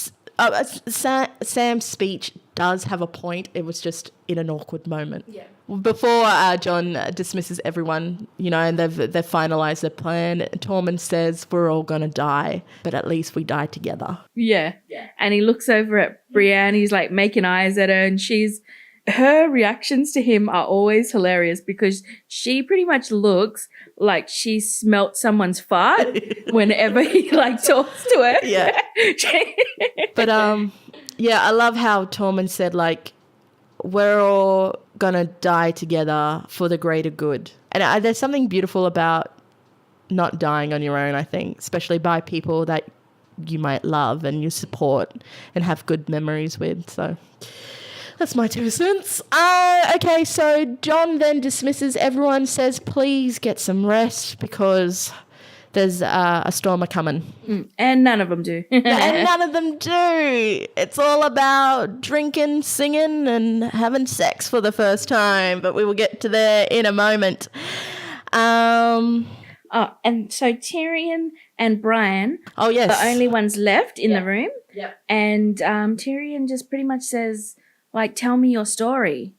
Sam's speech does have a point. It was just in an awkward moment. Yeah. Before John dismisses everyone, and they've finalised their plan, Tormund says, we're all going to die, but at least we die together. Yeah. And he looks over at Brienne. He's like making eyes at her, and her reactions to him are always hilarious because she pretty much looks like she smelt someone's fart whenever he talks to her. Yeah. But I love how Tormund said we're all gonna die together for the greater good. And there's something beautiful about not dying on your own, I think, especially by people that you might love and you support and have good memories with. So that's my 2 cents. Okay, so John then dismisses everyone, says, please get some rest because there's a storm a-coming. And none of them do. And none of them do. It's all about drinking, singing, and having sex for the first time. But we will get to there in a moment. And so Tyrion and Brian are the only ones left in the room. Yep. And Tyrion just pretty much says, tell me your story.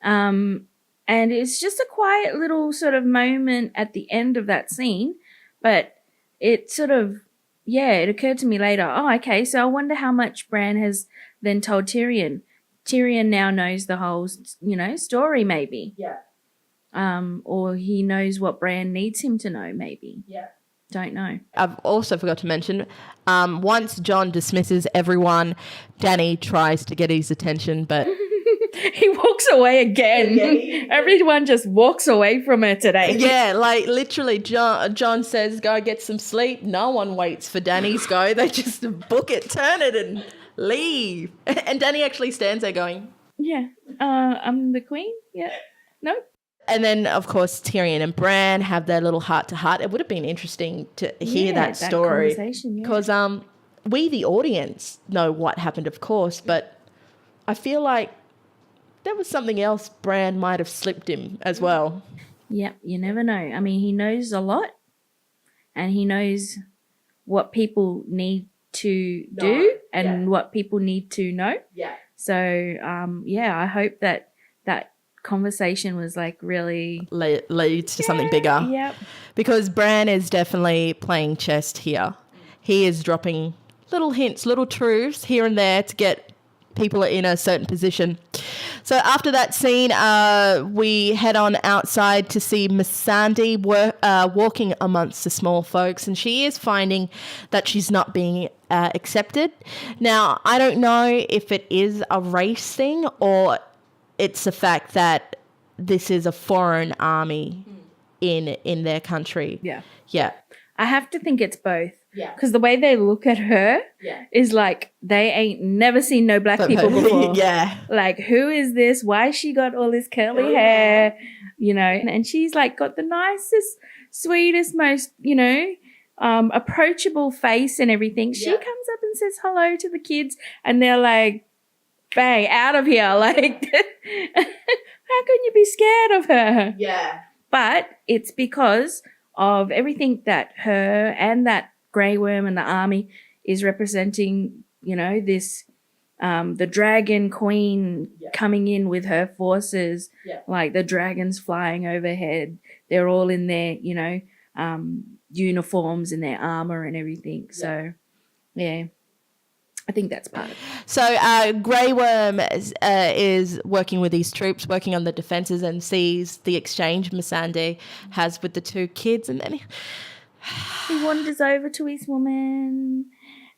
And it's just a quiet little sort of moment at the end of that scene. But it sort of, it occurred to me later, okay, so I wonder how much Bran has then told Tyrion. Tyrion now knows the whole, story maybe. Yeah. Or he knows what Bran needs him to know maybe. Yeah. Don't know. I've also forgot to mention, once John dismisses everyone, Dany tries to get his attention, but he walks away again. Everyone just walks away from her today. Yeah, literally John says, go get some sleep. No one waits for Dany's go. They just book it, turn it and leave. And Dany actually stands there going, yeah, I'm the queen. Yeah. No. And then, of course, Tyrion and Bran have their little heart-to-heart. It would have been interesting to hear that story. Because we, the audience, know what happened, of course, but I feel like there was something else Bran might have slipped him as well. Yep, you never know. I mean, he knows a lot and he knows what people need to do and what people need to know. Yeah. So, I hope that conversation was really leads to something bigger. Yep. Because Bran is definitely playing chess here. He is dropping little hints, little truths here and there to get people in a certain position. So after that scene, we head on outside to see Miss Sandy walking amongst the small folks, and she is finding that she's not being accepted. Now, I don't know if it is a race thing or it's the fact that this is a foreign army in their country. Yeah. I have to think it's both. Yeah. Because the way they look at her is like they ain't never seen no black people before. Yeah. Like, who is this? Why she got all this curly hair? You know, and she's like got the nicest, sweetest, most, you know, approachable face and everything. She comes up and says hello to the kids and they're like, bang, out of here. Like, how can you be scared of her? Yeah. But it's because of everything that her and that Grey Worm and the army is representing, you know, this, the dragon queen coming in with her forces, like the dragons flying overhead. They're all in their, you know, uniforms and their armor and everything. So, yeah. I think that's part of it. So Grey Worm is working with these troops, working on the defences, and sees the exchange Missandei has with the two kids, and then he wanders over to his woman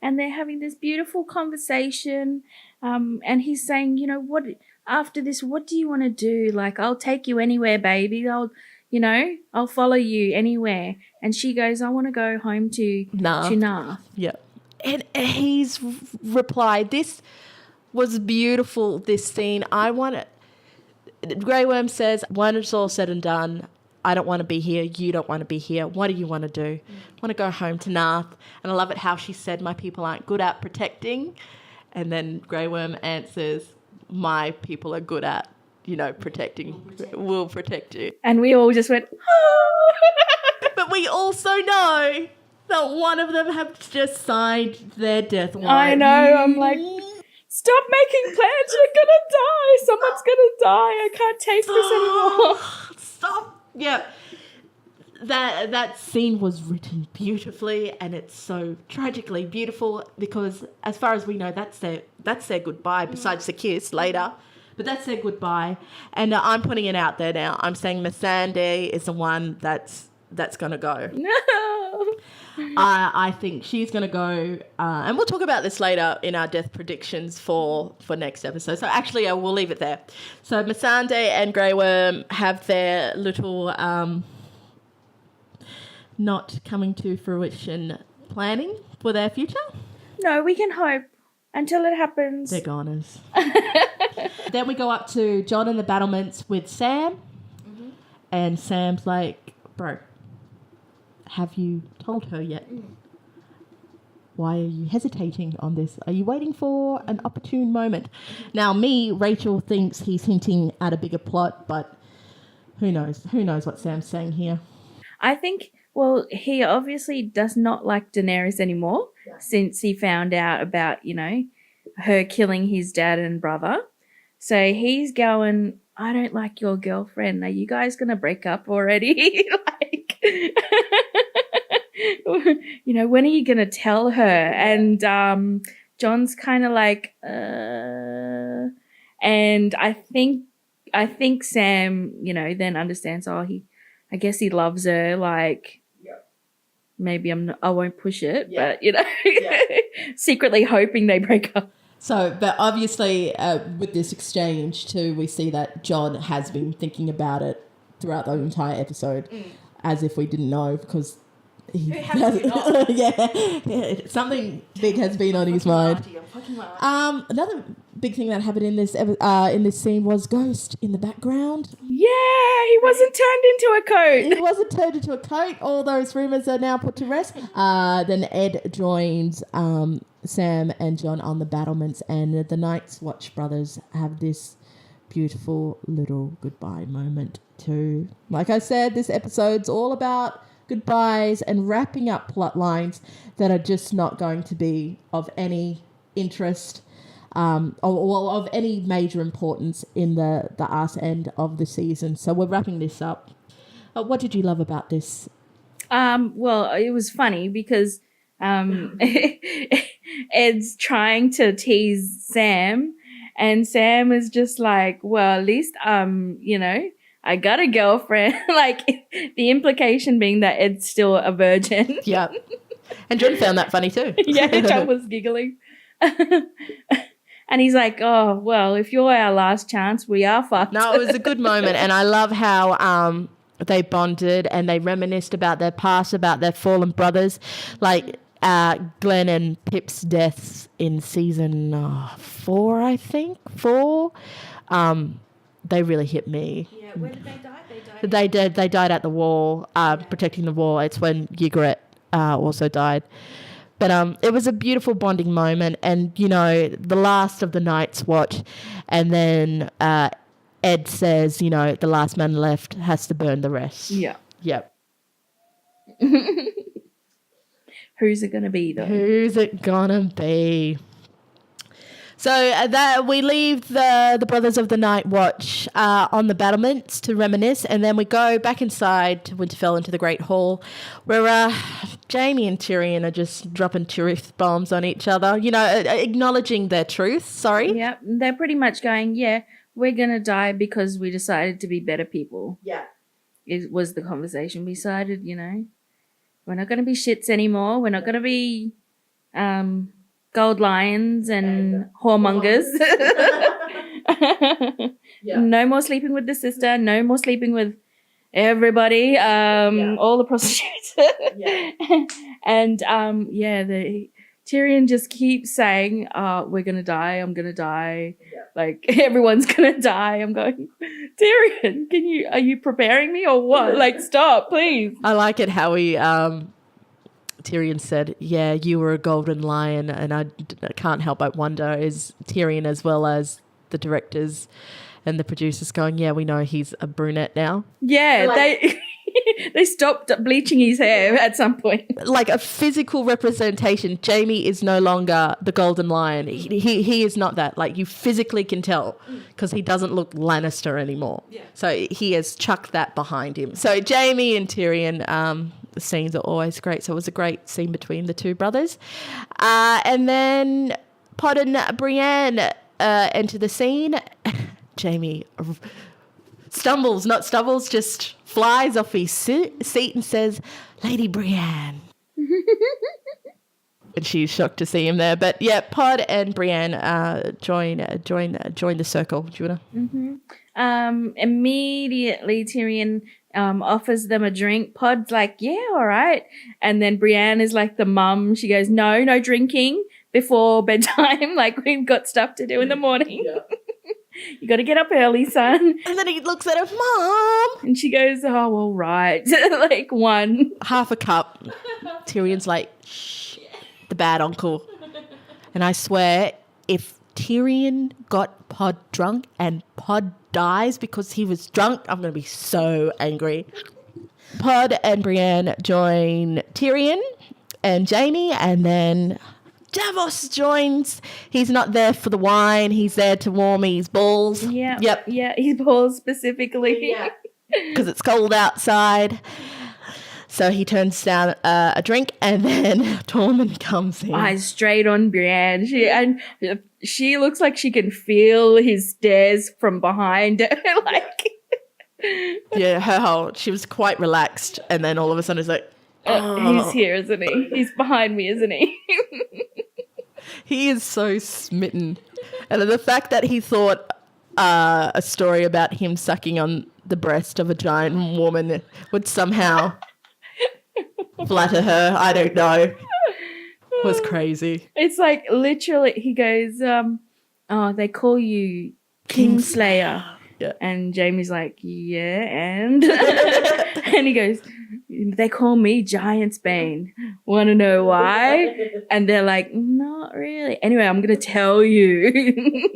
and they're having this beautiful conversation, and he's saying, you know, what after this, what do you want to do? Like, I'll take you anywhere, baby. I'll follow you anywhere. And she goes, I want to go home to Narth. Yeah. And he's replied, this was beautiful, this scene. Grey Worm says, when it's all said and done, I don't want to be here. You don't want to be here. What do you want to do? I want to go home to Narth. And I love it how she said, my people aren't good at protecting. And then Grey Worm answers, my people are good at, you know, protecting. We'll protect you. And we all just went, oh. But we also know that one of them have just signed their death warrant. I know. I'm like, stop making plans. You're going to die. Someone's going to die. I can't take this anymore. Stop. Yeah. That scene was written beautifully, and it's so tragically beautiful because as far as we know, that's their goodbye, besides the kiss later. But that's their goodbye. And I'm putting it out there now. I'm saying Missandei is the one that's going to go. No. I think she's going to go, and we'll talk about this later in our death predictions for next episode. So actually, we'll leave it there. So Missandei and Grey Worm have their little not coming to fruition planning for their future. No, we can hope until it happens. They're goners. Then we go up to John and the battlements with Sam, and Sam's like, bro, have you told her yet? Why are you hesitating on this? Are you waiting for an opportune moment? Now, Rachel thinks he's hinting at a bigger plot, but who knows? Who knows what Sam's saying here? I think, well, he obviously does not like Daenerys anymore since he found out about, you know, her killing his dad and brother. So he's going, I don't like your girlfriend. Are you guys going to break up already? Like, you know, when are you going to tell her? And John's kind of like, and I think Sam, you know, then understands, I guess he loves her. Like, maybe I won't push it, but, you know, secretly hoping they break up. So, but obviously with this exchange too, we see that John has been thinking about it throughout the entire episode, as if we didn't know, because something big has been on his mind. Another big thing that happened in this scene was Ghost in the background. Yeah, he wasn't turned into a coat. He wasn't turned into a coat. All those rumours are now put to rest. Then Ed joins Sam and John on the battlements, and the Night's Watch brothers have this beautiful little goodbye moment too. Like I said, this episode's all about goodbyes and wrapping up plot lines that are just not going to be of any interest or of any major importance in the arse end of the season. So we're wrapping this up. What did you love about this? Well, it was funny because Ed's trying to tease Sam, and Sam is just like, well, at least, you know, I got a girlfriend. Like, the implication being that Ed's still a virgin. Yeah. And John found that funny too. Yeah, John was giggling. And he's like, oh, well, if you're our last chance, we are fucked. No, it was a good moment, and I love how they bonded and they reminisced about their past, about their fallen brothers, like Glenn and Pip's deaths in season 4, I think 4. They really hit me. Yeah, where did they die? They died at the wall, protecting the wall. It's when Ygritte also died. But it was a beautiful bonding moment, and the last of the Night's Watch, and then Ed says, the last man left has to burn the rest. Yeah. Yep. Who's it gonna be though? Who's it gonna be? So that we leave the Brothers of the Night Watch on the battlements to reminisce, and then we go back inside to Winterfell into the Great Hall, where Jaime and Tyrion are just dropping truth bombs on each other, acknowledging their truth. Sorry. Yeah, they're pretty much going, yeah, we're gonna die because we decided to be better people. Yeah. It was the conversation. We decided, we're not gonna be shits anymore. We're not gonna be gold lions and whoremongers. Yeah. No more sleeping with the sister. No more sleeping with everybody. All the prostitutes. Yeah. And the Tyrion just keeps saying, we're gonna die. I'm gonna die. Yeah. Like everyone's gonna die. I'm going, Tyrion, are you preparing me or what? Like, stop, please. I like it how he Tyrion said, yeah, you were a golden lion, and I can't help but wonder, is Tyrion as well as the directors and the producers going, yeah, we know he's a brunette now? Yeah, they stopped bleaching his hair at some point. Like a physical representation, Jaime is no longer the golden lion. He is not that. Like, you physically can tell because he doesn't look Lannister anymore. Yeah. So he has chucked that behind him. So Jaime and Tyrion, the scenes are always great. So it was a great scene between the two brothers. And then Pod and Brienne enter the scene. Jaime stumbles, just flies off his seat and says, Lady Brienne. And she's shocked to see him there. But yeah, Pod and Brienne join the circle. Do you want to? Immediately Tyrion offers them a drink. Pod's like, yeah, all right. And then Brienne is like the mum. She goes, no drinking before bedtime. Like, we've got stuff to do in the morning. Yeah. You got to get up early, son. And then he looks at her, Mom. And she goes, oh, all right. Like, one. Half a cup. Tyrion's like, shh, the bad uncle. And I swear, if Tyrion got Pod drunk and Pod dies because he was drunk, I'm going to be so angry. Pod and Brienne join Tyrion and Jaime, and then Davos joins. He's not there for the wine. He's there to warm his balls. Yeah. Yep. Yeah, his balls specifically. Yeah. Because it's cold outside. So he turns down a drink, and then Tormund comes in. Eyes straight on Brienne. She looks like she can feel his stares from behind her. Like, yeah, she was quite relaxed, and then all of a sudden it's like, he's here, isn't he? He's behind me, isn't he? He is so smitten. And the fact that he thought a story about him sucking on the breast of a giant woman would somehow flatter her, I don't know, was crazy. It's like, literally, he goes, they call you Kingslayer. Yeah. And Jamie's like, yeah, and? And he goes, they call me Giantsbane. Want to know why? And they're like, not really. Anyway, I'm going to tell you.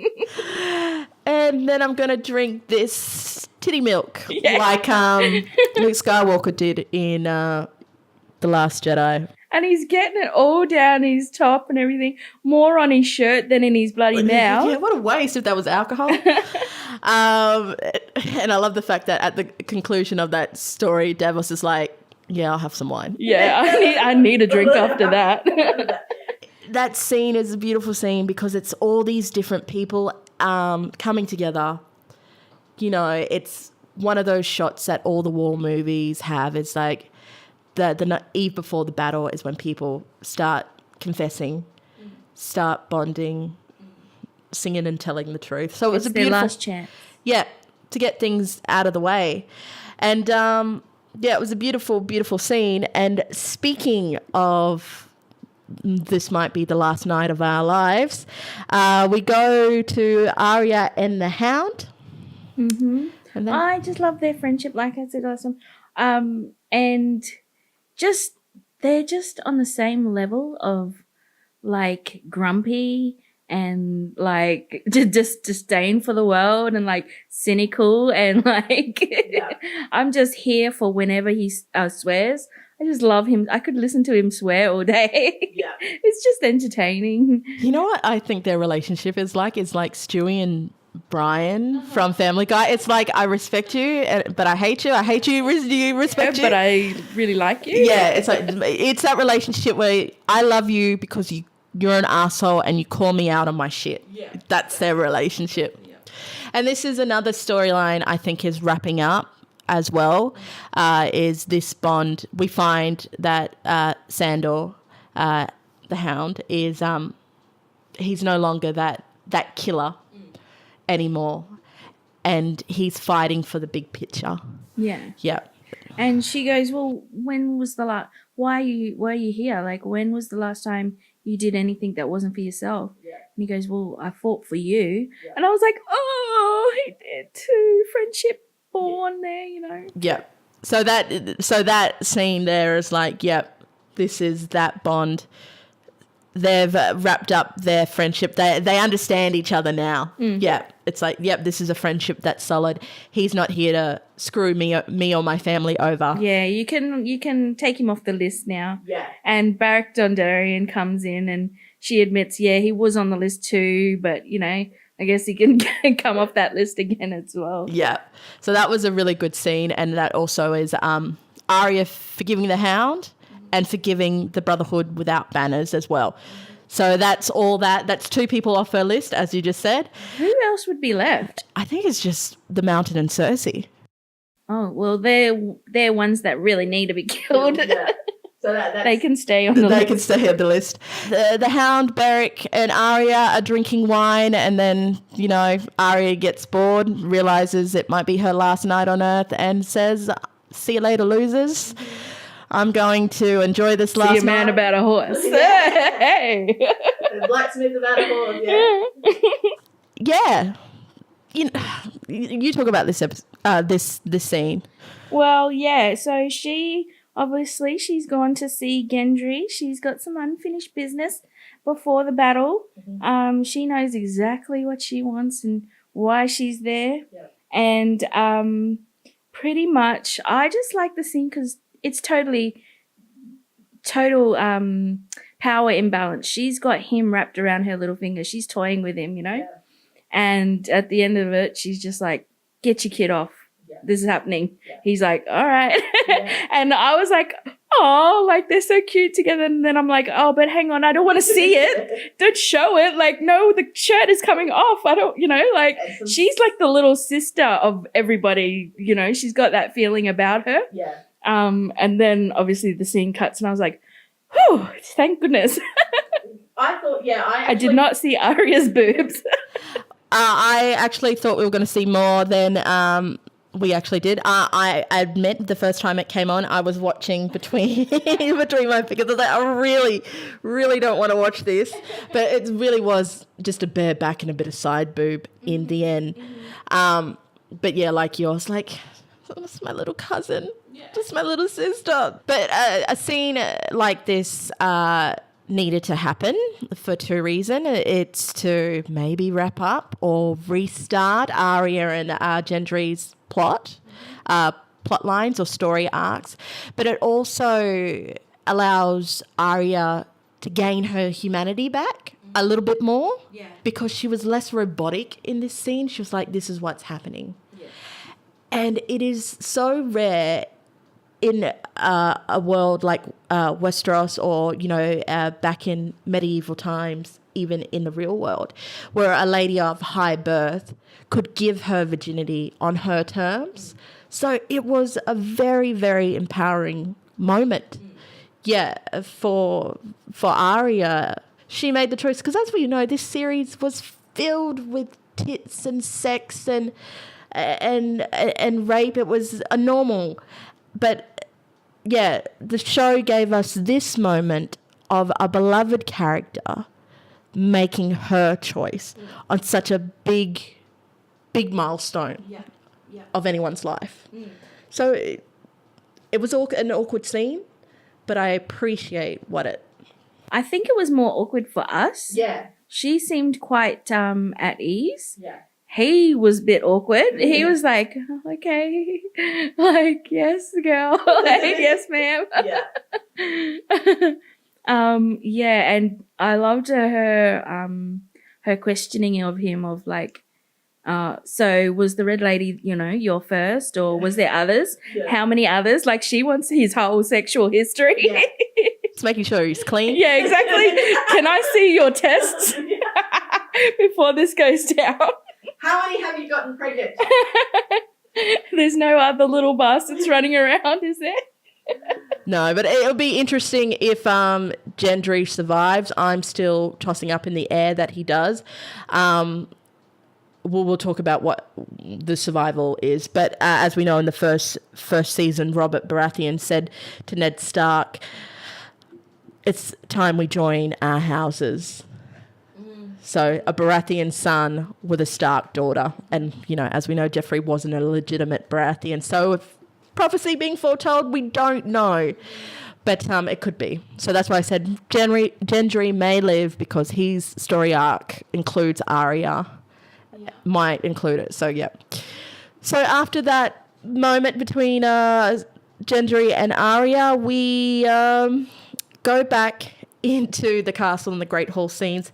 And then I'm going to drink this titty milk, yeah. like Luke Skywalker did in The Last Jedi. And he's getting it all down his top and everything, more on his shirt than in his bloody mouth. Yeah, what a waste if that was alcohol. And I love the fact that at the conclusion of that story, Davos is like, yeah, I'll have some wine. Yeah, I need a drink after that. That scene is a beautiful scene because it's all these different people coming together. You know, it's one of those shots that all the war movies have. It's like the eve before the battle is when people start confessing, start bonding, singing and telling the truth. So it was It's a their beautiful last chance. yeah, to get things out of the way. And yeah, it was a beautiful, beautiful scene. And speaking of this might be the last night of our lives, we go to Arya and the Hound. Mm-hmm. And then, I just love their friendship, like I said last time. And just they're just on the same level of like grumpy and like just disdain for the world and like cynical and like I'm just here for whenever he swears. I just love him. I could listen to him swear all day. Yeah, it's just entertaining. you know what I think their relationship is like? It's like Stewie and Brian from Family Guy. It's like, I respect you, but I hate you. I hate you. You respect you, but I really like you. Yeah, it's like it's that relationship where I love you because you're an asshole and you call me out on my shit. Yeah, that's their relationship. Yeah. And this is another storyline I think is wrapping up as well. Is this bond? We find that Sandor, the Hound, is he's no longer that killer anymore, and he's fighting for the big picture. Yeah. Yeah. And she goes, well, when was the last, why are you here? Like, when was the last time you did anything that wasn't for yourself? Yeah. And he goes, well, I fought for you. Yeah. And I was like, oh, he did too. Friendship born there, you know? Yeah. So that scene there is like, yep, this is that bond. They've wrapped up their friendship. They understand each other now. Mm. Yeah, it's like, yep, this is a friendship that's solid. He's not here to screw me or my family over. Yeah, you can take him off the list now. Yeah. And Beric Dondarrion comes in and she admits, yeah, he was on the list too, but, you know, I guess he can come off that list again as well. Yeah. So that was a really good scene, and that also is Arya forgiving the Hound and forgiving the Brotherhood without banners as well. So that's all that. That's 2 people off her list, as you just said. Who else would be left? I think it's just the Mountain and Cersei. Oh, well, they're ones that really need to be killed. Yeah. So they can stay on the list. They can stay on the list. The Hound, Beric and Arya are drinking wine, and then, you know, Arya gets bored, realises it might be her last night on Earth, and says, see you later, losers. I'm going to enjoy this last night. See a man about a horse. Hey! Blacksmith about a horse, yeah. Yeah. You talk about this this scene. Well, yeah, so she's gone to see Gendry. She's got some unfinished business before the battle. Mm-hmm. She knows exactly what she wants and why she's there. Yeah. And pretty much, I just like the scene because it's total power imbalance. She's got him wrapped around her little finger. She's toying with him, you know? Yeah. And at the end of it, she's just like, get your kid off. Yeah. This is happening. Yeah. He's like, all right. Yeah. And I was like, oh, like they're so cute together. And then I'm like, oh, but hang on, I don't want to see it. Don't show it. Like, no, the shirt is coming off. I don't, you know, like she's like the little sister of everybody, you know, she's got that feeling about her. Yeah. And then obviously the scene cuts and I was like, whew, thank goodness. I thought, I did not see Arya's boobs. I actually thought we were going to see more than we actually did. I admit the first time it came on, I was watching between my fingers. I was like, I really, really don't want to watch this. But it really was just a bare back and a bit of side boob in the end. But yeah, like yours, like, that's my little cousin. Yeah. Just my little sister. But a scene like this needed to happen for 2 reasons. It's to maybe wrap up or restart Arya and Gendry's plot lines or story arcs. But it also allows Arya to gain her humanity back a little bit more because she was less robotic in this scene. She was like, this is what's happening. Yeah. And it is so rare in a world like Westeros or, you know, back in medieval times, even in the real world, where a lady of high birth could give her virginity on her terms. So it was a very, very empowering moment. Yeah, for Arya, she made the choice because, as we know, this series was filled with tits and sex and rape. It was a normal. But yeah, the show gave us this moment of a beloved character making her choice on such a big milestone of anyone's life. So it was an awkward scene, but I appreciate I think it was more awkward for us. Yeah. She seemed quite at ease. Yeah. He was a bit awkward. He was like, okay, like, yes, girl, like, yes, ma'am. Yeah. And I loved her questioning of him of like, so was the red lady, your first, or was there others? Yeah. How many others? Like, she wants his whole sexual history. Yeah. It's making sure he's clean. Yeah, exactly. Can I see your tests before this goes down? How many have you gotten pregnant? There's no other little bastards running around, is there? No, but it'll be interesting if Gendry survives. I'm still tossing up in the air that he does. We'll talk about what the survival is. But as we know in the first season, Robert Baratheon said to Ned Stark, it's time we join our houses. So a Baratheon son with a Stark daughter. And, as we know, Joffrey wasn't a legitimate Baratheon. So if prophecy being foretold, we don't know. But it could be. So that's why I said Gendry may live because his story arc includes Arya. Yeah. Might include it. So, yeah. So after that moment between Gendry and Arya, we go back into the castle and the Great Hall scenes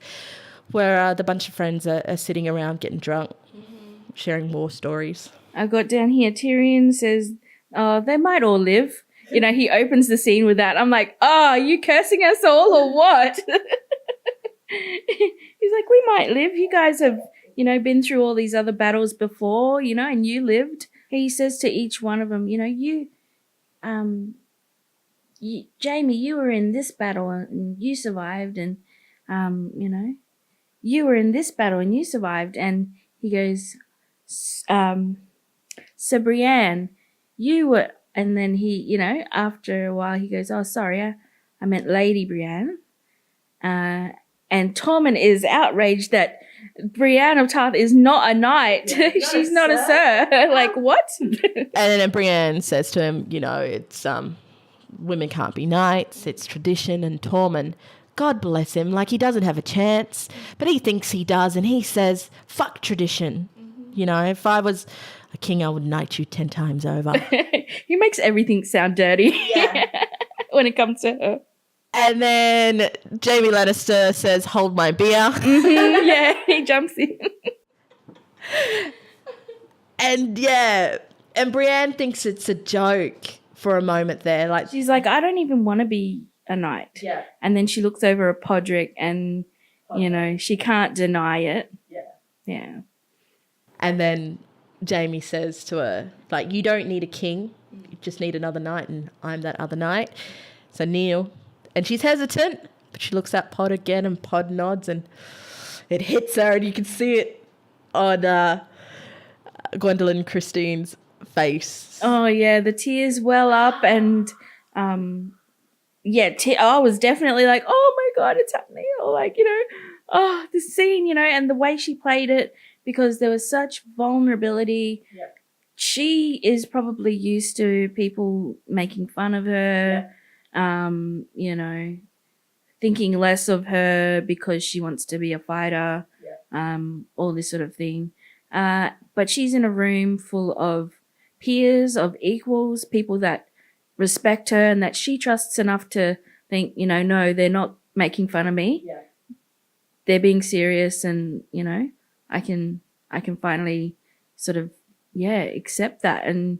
where the bunch of friends are sitting around getting drunk, sharing war stories. I got down here, Tyrion says, they might all live. He opens the scene with that. I'm like, are you cursing us all or what? He's like, we might live. You guys have, been through all these other battles before, and you lived. He says to each one of them, Jamie, you were in this battle and you survived, and, you were in this battle and you survived. And he goes, so Brienne, you were, and then he, after a while he goes, oh, sorry, I meant Lady Brienne. And Tormund is outraged that Brienne of Tarth is not a knight. Yeah, she's not a sir. Like, what? And then Brienne says to him, it's women can't be knights, it's tradition. And Tormund, God bless him, like he doesn't have a chance, but he thinks he does, and he says, fuck tradition. If I was a king, I would knight you 10 times over. He makes everything sound dirty when it comes to her. And then Jaime Lannister says, hold my beer. Yeah, he jumps in. And Brienne thinks it's a joke for a moment there. Like, she's like, I don't even want to be a knight. Yeah. And then she looks over at Podrick and, she can't deny it. Yeah. Yeah. And then Jaime says to her, like, you don't need a king. You just need another knight, and I'm that other knight. So kneel. And she's hesitant, but she looks at Pod again, and Pod nods, and it hits her, and you can see it on Gwendolyn Christine's face. Oh, yeah, the tears well up, and I was definitely like, oh, my God, it's happening. Or like, the scene, and the way she played it, because there was such vulnerability. Yep. She is probably used to people making fun of her, thinking less of her because she wants to be a fighter, all this sort of thing. But she's in a room full of peers, of equals, people that respect her and that she trusts enough to think, no, they're not making fun of me. Yeah. They're being serious, and, I can finally sort of, accept that and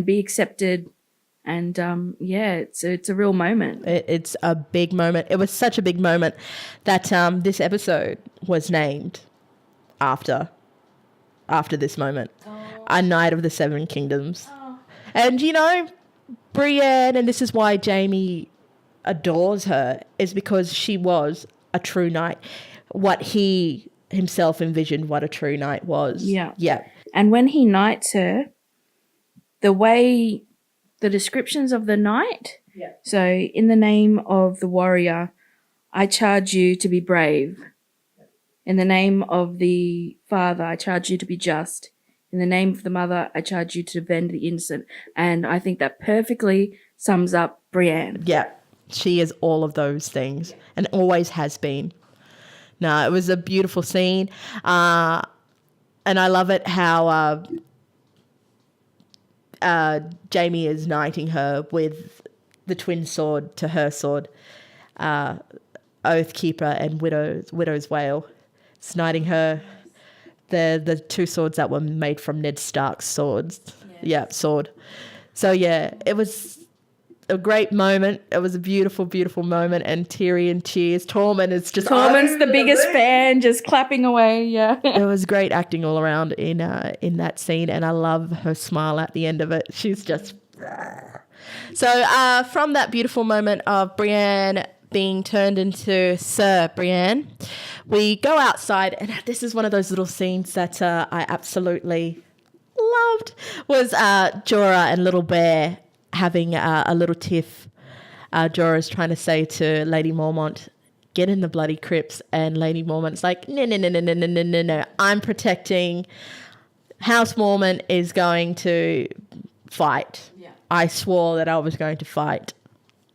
be accepted. And, it's a real moment. It's a big moment. It was such a big moment that this episode was named after this moment. Oh. A Knight of the Seven Kingdoms. Oh. And, Brienne, and this is why Jaime adores her, is because she was a true knight. What he himself envisioned what a true knight was. Yeah. Yeah. And when he knights her, the descriptions of the knight, so in the name of the warrior, I charge you to be brave. In the name of the father, I charge you to be just. In the name of the mother, I charge you to defend the innocent. And I think that perfectly sums up Brienne. Yeah. She is all of those things and always has been. No, it was a beautiful scene. And I love it how Jamie is knighting her with the twin sword to her sword, Oathkeeper and Widow's Wail. It's knighting her the two swords that were made from Ned Stark's swords. Yeah, sword. So yeah, it was a great moment. It was a beautiful, beautiful moment. And Tyrion cheers. Tormund's the biggest fan, just clapping away. Yeah, it was great acting all around in that scene, and I love her smile at the end of it. She's just so. From that beautiful moment of Brienne being turned into Sir Brienne, we go outside, and this is one of those little scenes that I absolutely loved. Was Jorah and Little Bear having a little tiff. Jorah's trying to say to Lady Mormont, get in the bloody crypts, and Lady Mormont's like, no, I'm protecting. House Mormont is going to fight. Yeah. I swore that I was going to fight.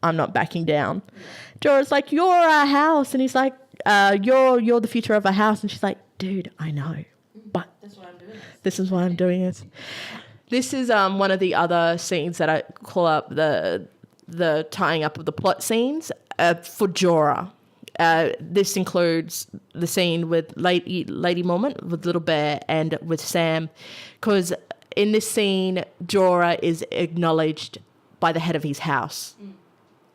I'm not backing down. Yeah. Jorah's like, you're our house, and he's like, you're the future of our house, and she's like, dude, I know, but that's why I'm doing this. This is why I'm doing it. This is one of the other scenes that I call up the tying up of the plot scenes for Jorah. This includes the scene with Lady Mormont, with Little Bear, and with Sam, because in this scene, Jorah is acknowledged by the head of his house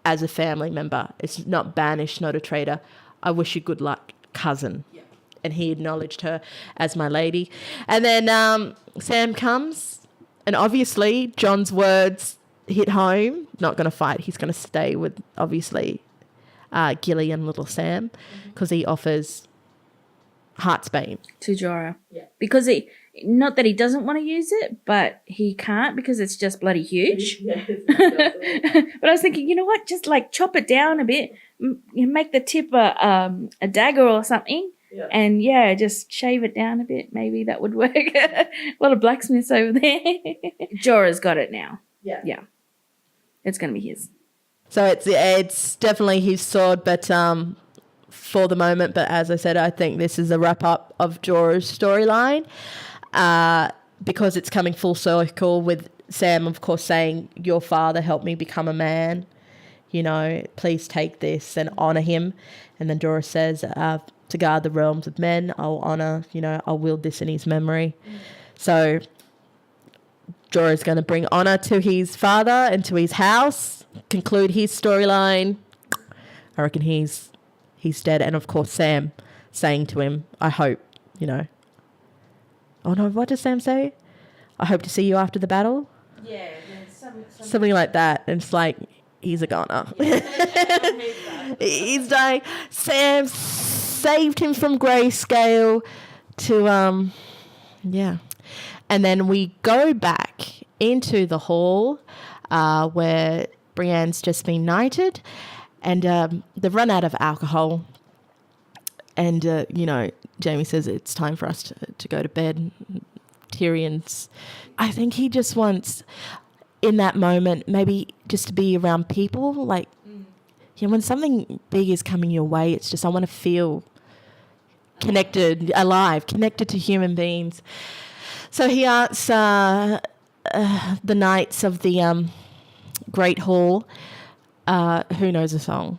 as a family member. It's not banished, not a traitor. I wish you good luck, cousin. Yeah. And he acknowledged her as my lady. And then Sam comes, and obviously John's words hit home. Not going to fight. He's going to stay with, obviously, Gilly and little Sam, because he offers Heartsbane to Jorah. Yeah. Because not that he doesn't want to use it, but he can't because it's just bloody huge. Yes, but I was thinking, you know what? Just like chop it down a bit, make the tip a dagger or something. Yeah. And just shave it down a bit. Maybe that would work. A lot of blacksmiths over there. Jorah's got it now. Yeah. Yeah. It's going to be his. So it's definitely his sword, but for the moment. But as I said, I think this is a wrap up of Jorah's storyline, because it's coming full circle with Sam, of course, saying, "Your father helped me become a man. You know, please take this and honor him." And then Jorah says, "To guard the realms of men, I'll honor. You know, I'll wield this in his memory." So Jorah is going to bring honor to his father and to his house, conclude his storyline. I reckon he's dead. And of course, Sam saying to him, "I hope, you know." Oh no, what does Sam say? "I hope to see you after the battle." Yeah, something like that. And it's like, he's a goner. He's dying. Sam saved him from grayscale to and then we go back into the hall where Brienne's just been knighted, and they've run out of alcohol, and Jaime says it's time for us to go to bed. I think he just wants, in that moment, maybe just to be around people. Like, when something big is coming your way, it's just, I want to feel connected, alive, connected to human beings. So he asks the knights of the Great Hall who knows a song.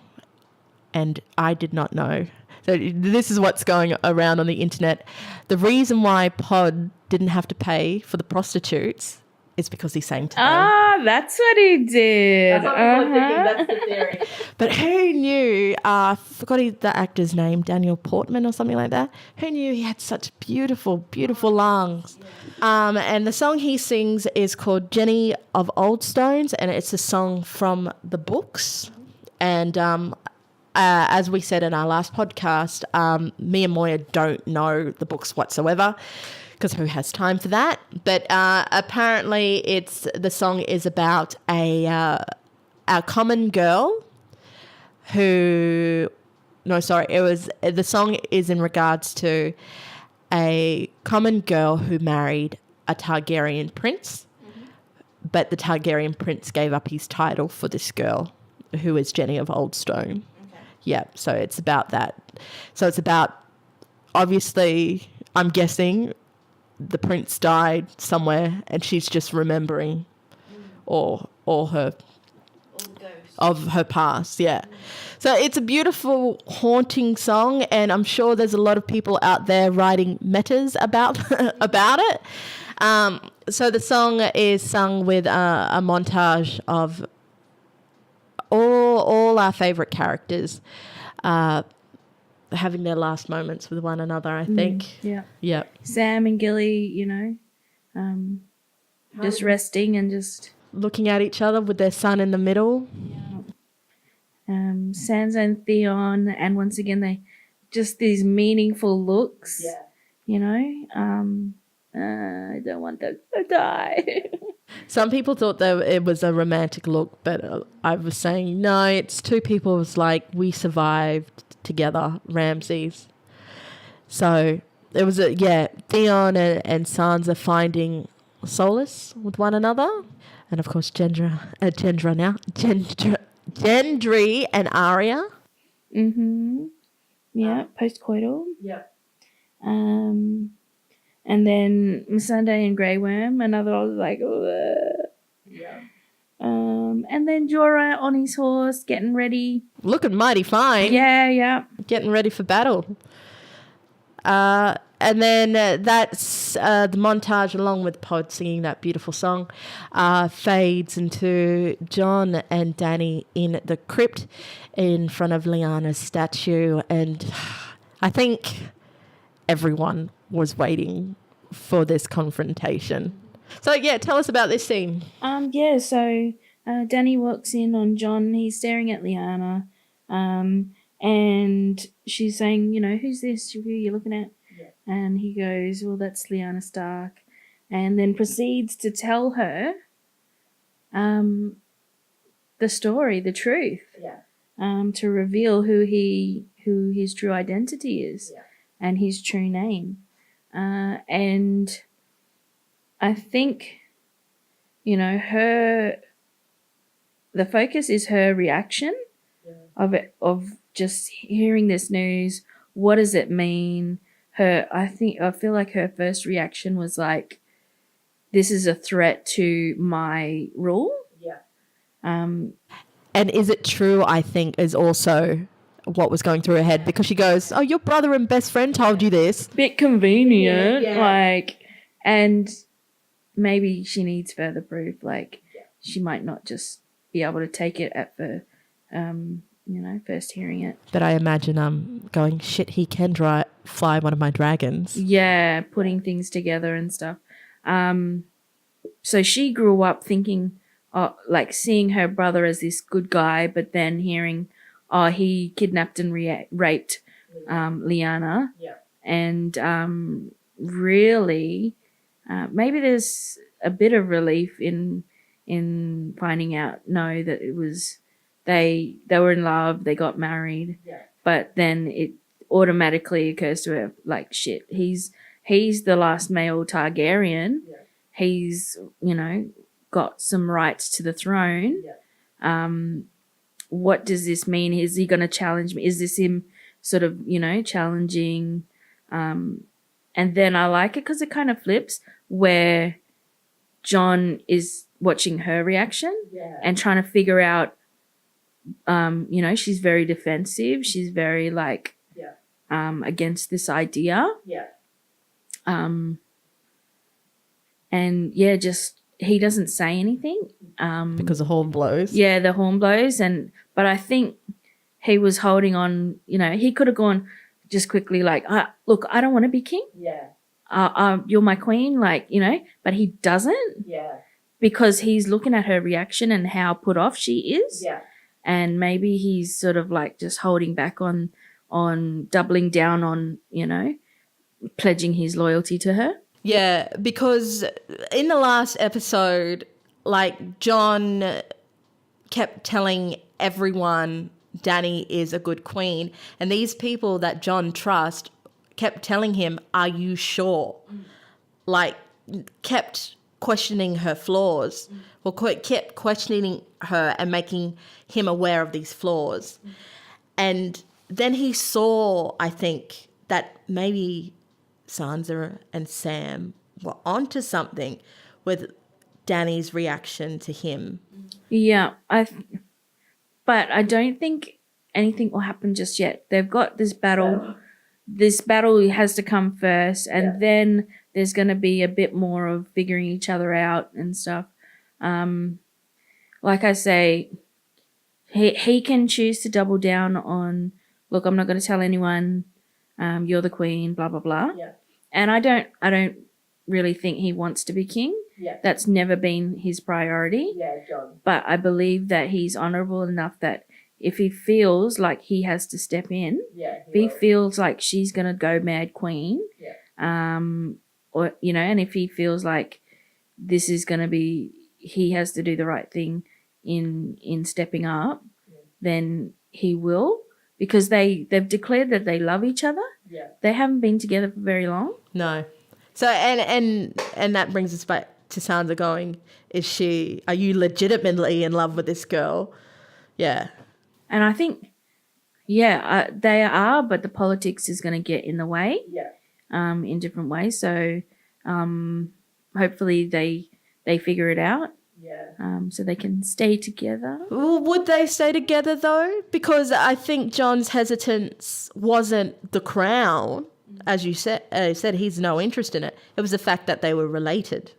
And I did not know. So this is what's going around on the internet. The reason why Pod didn't have to pay for the prostitutes is because he sang to them. Ah, that's what he did. That's what people are thinking. That's the theory. But who knew, I forgot the actor's name, Daniel Portman or something like that. Who knew he had such beautiful, beautiful lungs? And the song he sings is called Jenny of Old Stones, and it's a song from the books. And as we said in our last podcast, me and Moya don't know the books whatsoever because who has time for that? But apparently the song is about a common girl who... No, sorry. The song is in regards to a common girl who married a Targaryen prince, but the Targaryen prince gave up his title for this girl, who is Jenny of Oldstone. Okay. Yeah, so it's about that. So it's about, obviously, I'm guessing the prince died somewhere and she's just remembering or her... of her past, yeah. So it's a beautiful, haunting song, and I'm sure there's a lot of people out there writing metas about about it. So the song is sung with a montage of all our favourite characters having their last moments with one another, I think. Yeah. Yeah. Sam and Gilly, just resting and just... looking at each other with their son in the middle. Sansa and Theon, and once again they just these meaningful looks. Yeah. I don't want them to die. Some people thought that it was a romantic look, but I was saying no. It's two people. It was like we survived together, Ramses. So it was Theon and Sansa finding solace with one another, and of course Gendry and Arya. Yeah, post-coital. Yep. And then Missandei and Grey Worm, another I was like, ugh. Yeah. And then Jorah on his horse, getting ready. Looking mighty fine. Yeah. Getting ready for battle. And then that's the montage, along with Pod singing that beautiful song, fades into Jon and Dany in the crypt in front of Lyanna's statue. And I think everyone was waiting for this confrontation. So, tell us about this scene. So Dany walks in on Jon. He's staring at Lyanna. And she's saying, who's this? Who are you looking at? And he goes, well, that's Lyanna Stark. And then proceeds to tell her the story, the truth. Yeah. To reveal who his true identity is and his true name. And I think, the focus is her reaction of just hearing this news. What does it mean? I feel like her first reaction was like, this is a threat to my rule. Yeah. And is it true, I think, is also what was going through her head, because she goes, oh, your brother and best friend told you this. Bit convenient. Yeah. And maybe she needs further proof. She might not just be able to take it at first hearing it. But I imagine going, shit, he can fly one of my dragons. Yeah, putting things together and stuff. So she grew up thinking, seeing her brother as this good guy, but then hearing, he kidnapped and raped Lyanna. Yeah. And really, maybe there's a bit of relief in finding out, that it was... They were in love, they got married, but then it automatically occurs to her, shit, he's the last male Targaryen. Yeah. He's, got some rights to the throne. Yeah. What does this mean? Is he going to challenge me? Is this him sort of, challenging? And then I like it because it kind of flips where Jon is watching her reaction and trying to figure out, she's very defensive. She's very against this idea. Yeah. And just he doesn't say anything. Because the horn blows. Yeah, the horn blows, but I think he was holding on. He could have gone just quickly, look, I don't want to be king. Yeah. You're my queen, but he doesn't. Yeah. Because he's looking at her reaction and how put off she is. Yeah. and maybe he's sort of like just holding back on doubling down on, pledging his loyalty to her. Yeah, because in the last episode, like, John kept telling everyone Dany is a good queen, and these people that John trusts kept telling him, "Are you sure?" Like, kept questioning her flaws, or kept questioning her and making him aware of these flaws. And then he saw, I think, that maybe Sansa and Sam were onto something with Dany's reaction to him. Yeah, but I don't think anything will happen just yet. They've got this battle. This battle has to come first, and then there's going to be a bit more of figuring each other out and stuff. Like I say, he can choose to double down on, look, I'm not going to tell anyone, you're the queen, blah blah blah. Yeah. And I don't really think he wants to be king. Yeah. That's never been his priority. Yeah, John. But I believe that he's honorable enough that if he feels like he has to step in, if he feels like she's going to go mad queen, or, and if he feels like this is going to be, he has to do the right thing in stepping up, then he will, because they've declared that they love each other. Yeah. They haven't been together for very long. No. So, and that brings us back to Sansa going, are you legitimately in love with this girl? Yeah. And I think, they are, but the politics is going to get in the way. Yeah. In different ways. So, hopefully they figure it out. Yeah. So they can stay together. Well, would they stay together though? Because I think John's hesitance wasn't the crown, as you said he's no interest in it. It was the fact that they were related.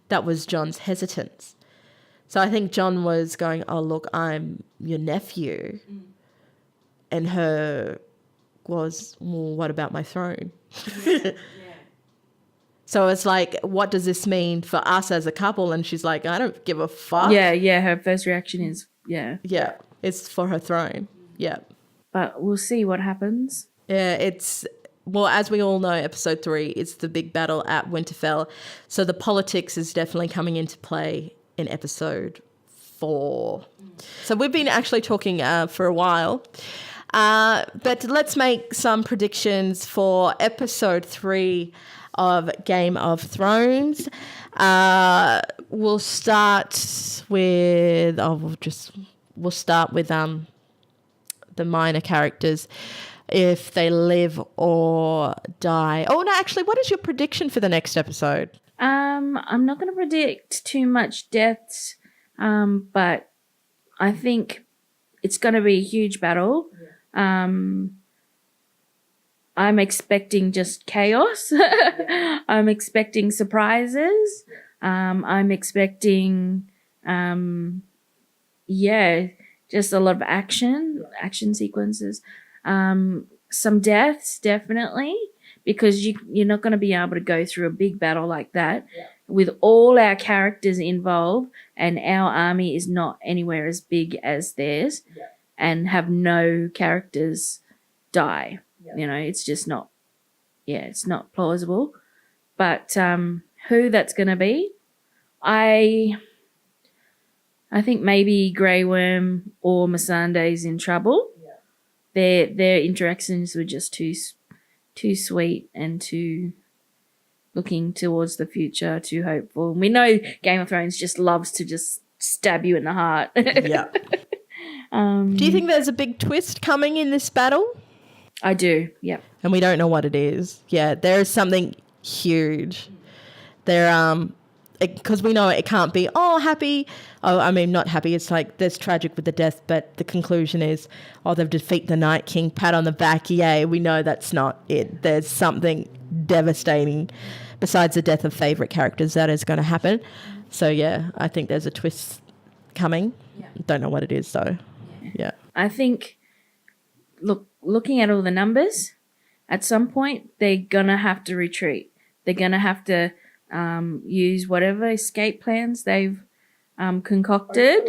That was John's hesitance. So I think John was going, "Oh look, I'm your nephew," and her was, "Well, what about my throne?" Yeah. So it's like, what does this mean for us as a couple? And she's like, I don't give a fuck. Yeah. Her first reaction is, Yeah, it's for her throne. Yeah. But we'll see what happens. Yeah, as we all know, episode 3 is the big battle at Winterfell. So the politics is definitely coming into play in episode 4. So we've been actually talking for a while. But let's make some predictions for episode 3 of Game of Thrones. We'll start with the minor characters, if they live or die. Oh no, actually, what is your prediction for the next episode? I'm not going to predict too much deaths, but I think it's going to be a huge battle. I'm expecting just chaos. I'm expecting surprises. I'm expecting, just a lot of action sequences. Some deaths, definitely, because you're not going to be able to go through a big battle like that with all our characters involved, and our army is not anywhere as big as theirs, and have no characters die. It's just not, it's not plausible. But who that's going to be, I think maybe Grey Worm or Missandei's in trouble. Their interactions were just too sweet and too looking towards the future, too hopeful. We know Game of Thrones just loves to just stab you in the heart. Yeah. Do you think there's a big twist coming in this battle? I do, yep. And we don't know what it is. Yeah, there is something huge. There, because we know it can't be, happy. Oh, I mean, not happy. It's like there's tragic with the death, but the conclusion is, they've defeated the Night King, pat on the back, yay. We know that's not it. There's something devastating besides the death of favourite characters that is going to happen. So, yeah, I think there's a twist coming. Yeah. Don't know what it is, though. Yeah. I think, looking at all the numbers, at some point they're going to have to retreat. They're going to have to use whatever escape plans they've concocted,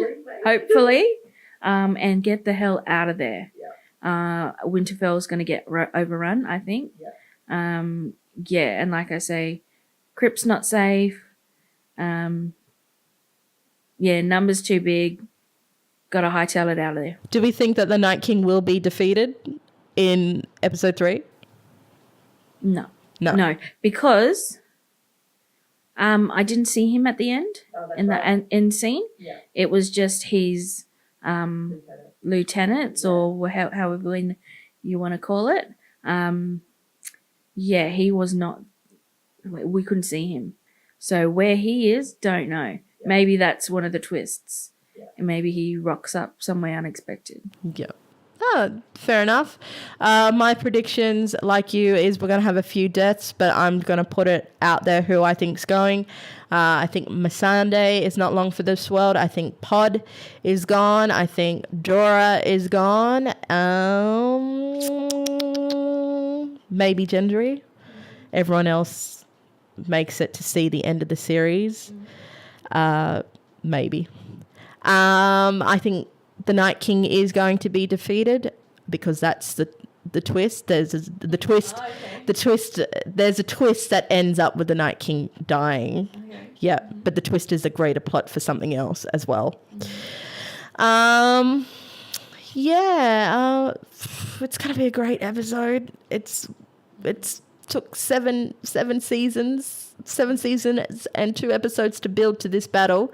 hopefully. and get the hell out of there. Winterfell's going to get overrun, I think. And like I say, Crypt's not safe. Numbers too big. Got to hightail it out of there. Do we think that the Night King will be defeated in episode 3? No, because I didn't see him at the end in the end scene. Yeah. It was just his lieutenants or however you want to call it. He was not. We couldn't see him, so where he is, don't know. Yeah. Maybe that's one of the twists, and maybe he rocks up somewhere unexpected. Yeah. Oh, fair enough. My predictions, like you, is we're going to have a few deaths, but I'm going to put it out there who I think's going. I think Missandei is not long for this world. I think Pod is gone. I think Jorah is gone. Maybe Gendry. Everyone else makes it to see the end of the series. Maybe. I think the Night King is going to be defeated because that's the twist. There's the twist. Oh, okay. The twist. There's a twist that ends up with the Night King dying. Okay. Yeah, but the twist is a greater plot for something else as well. Mm-hmm. It's gonna be a great episode. It's took seven seasons and 2 episodes to build to this battle. Mm.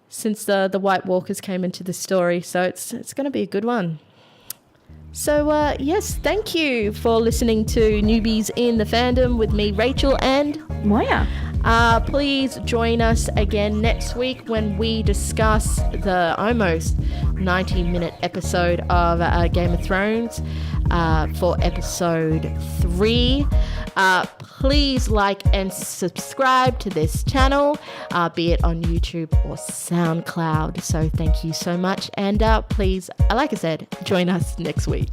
Since the White Walkers came into the story. So it's going to be a good one. So, yes, thank you for listening to Newbies in the Fandom with me, Rachel and Moya. Please join us again next week when we discuss the almost 90-minute episode of Game of Thrones for episode 3. Please like and subscribe to this channel, be it on YouTube or SoundCloud. So thank you so much. And please, like I said, join us next week.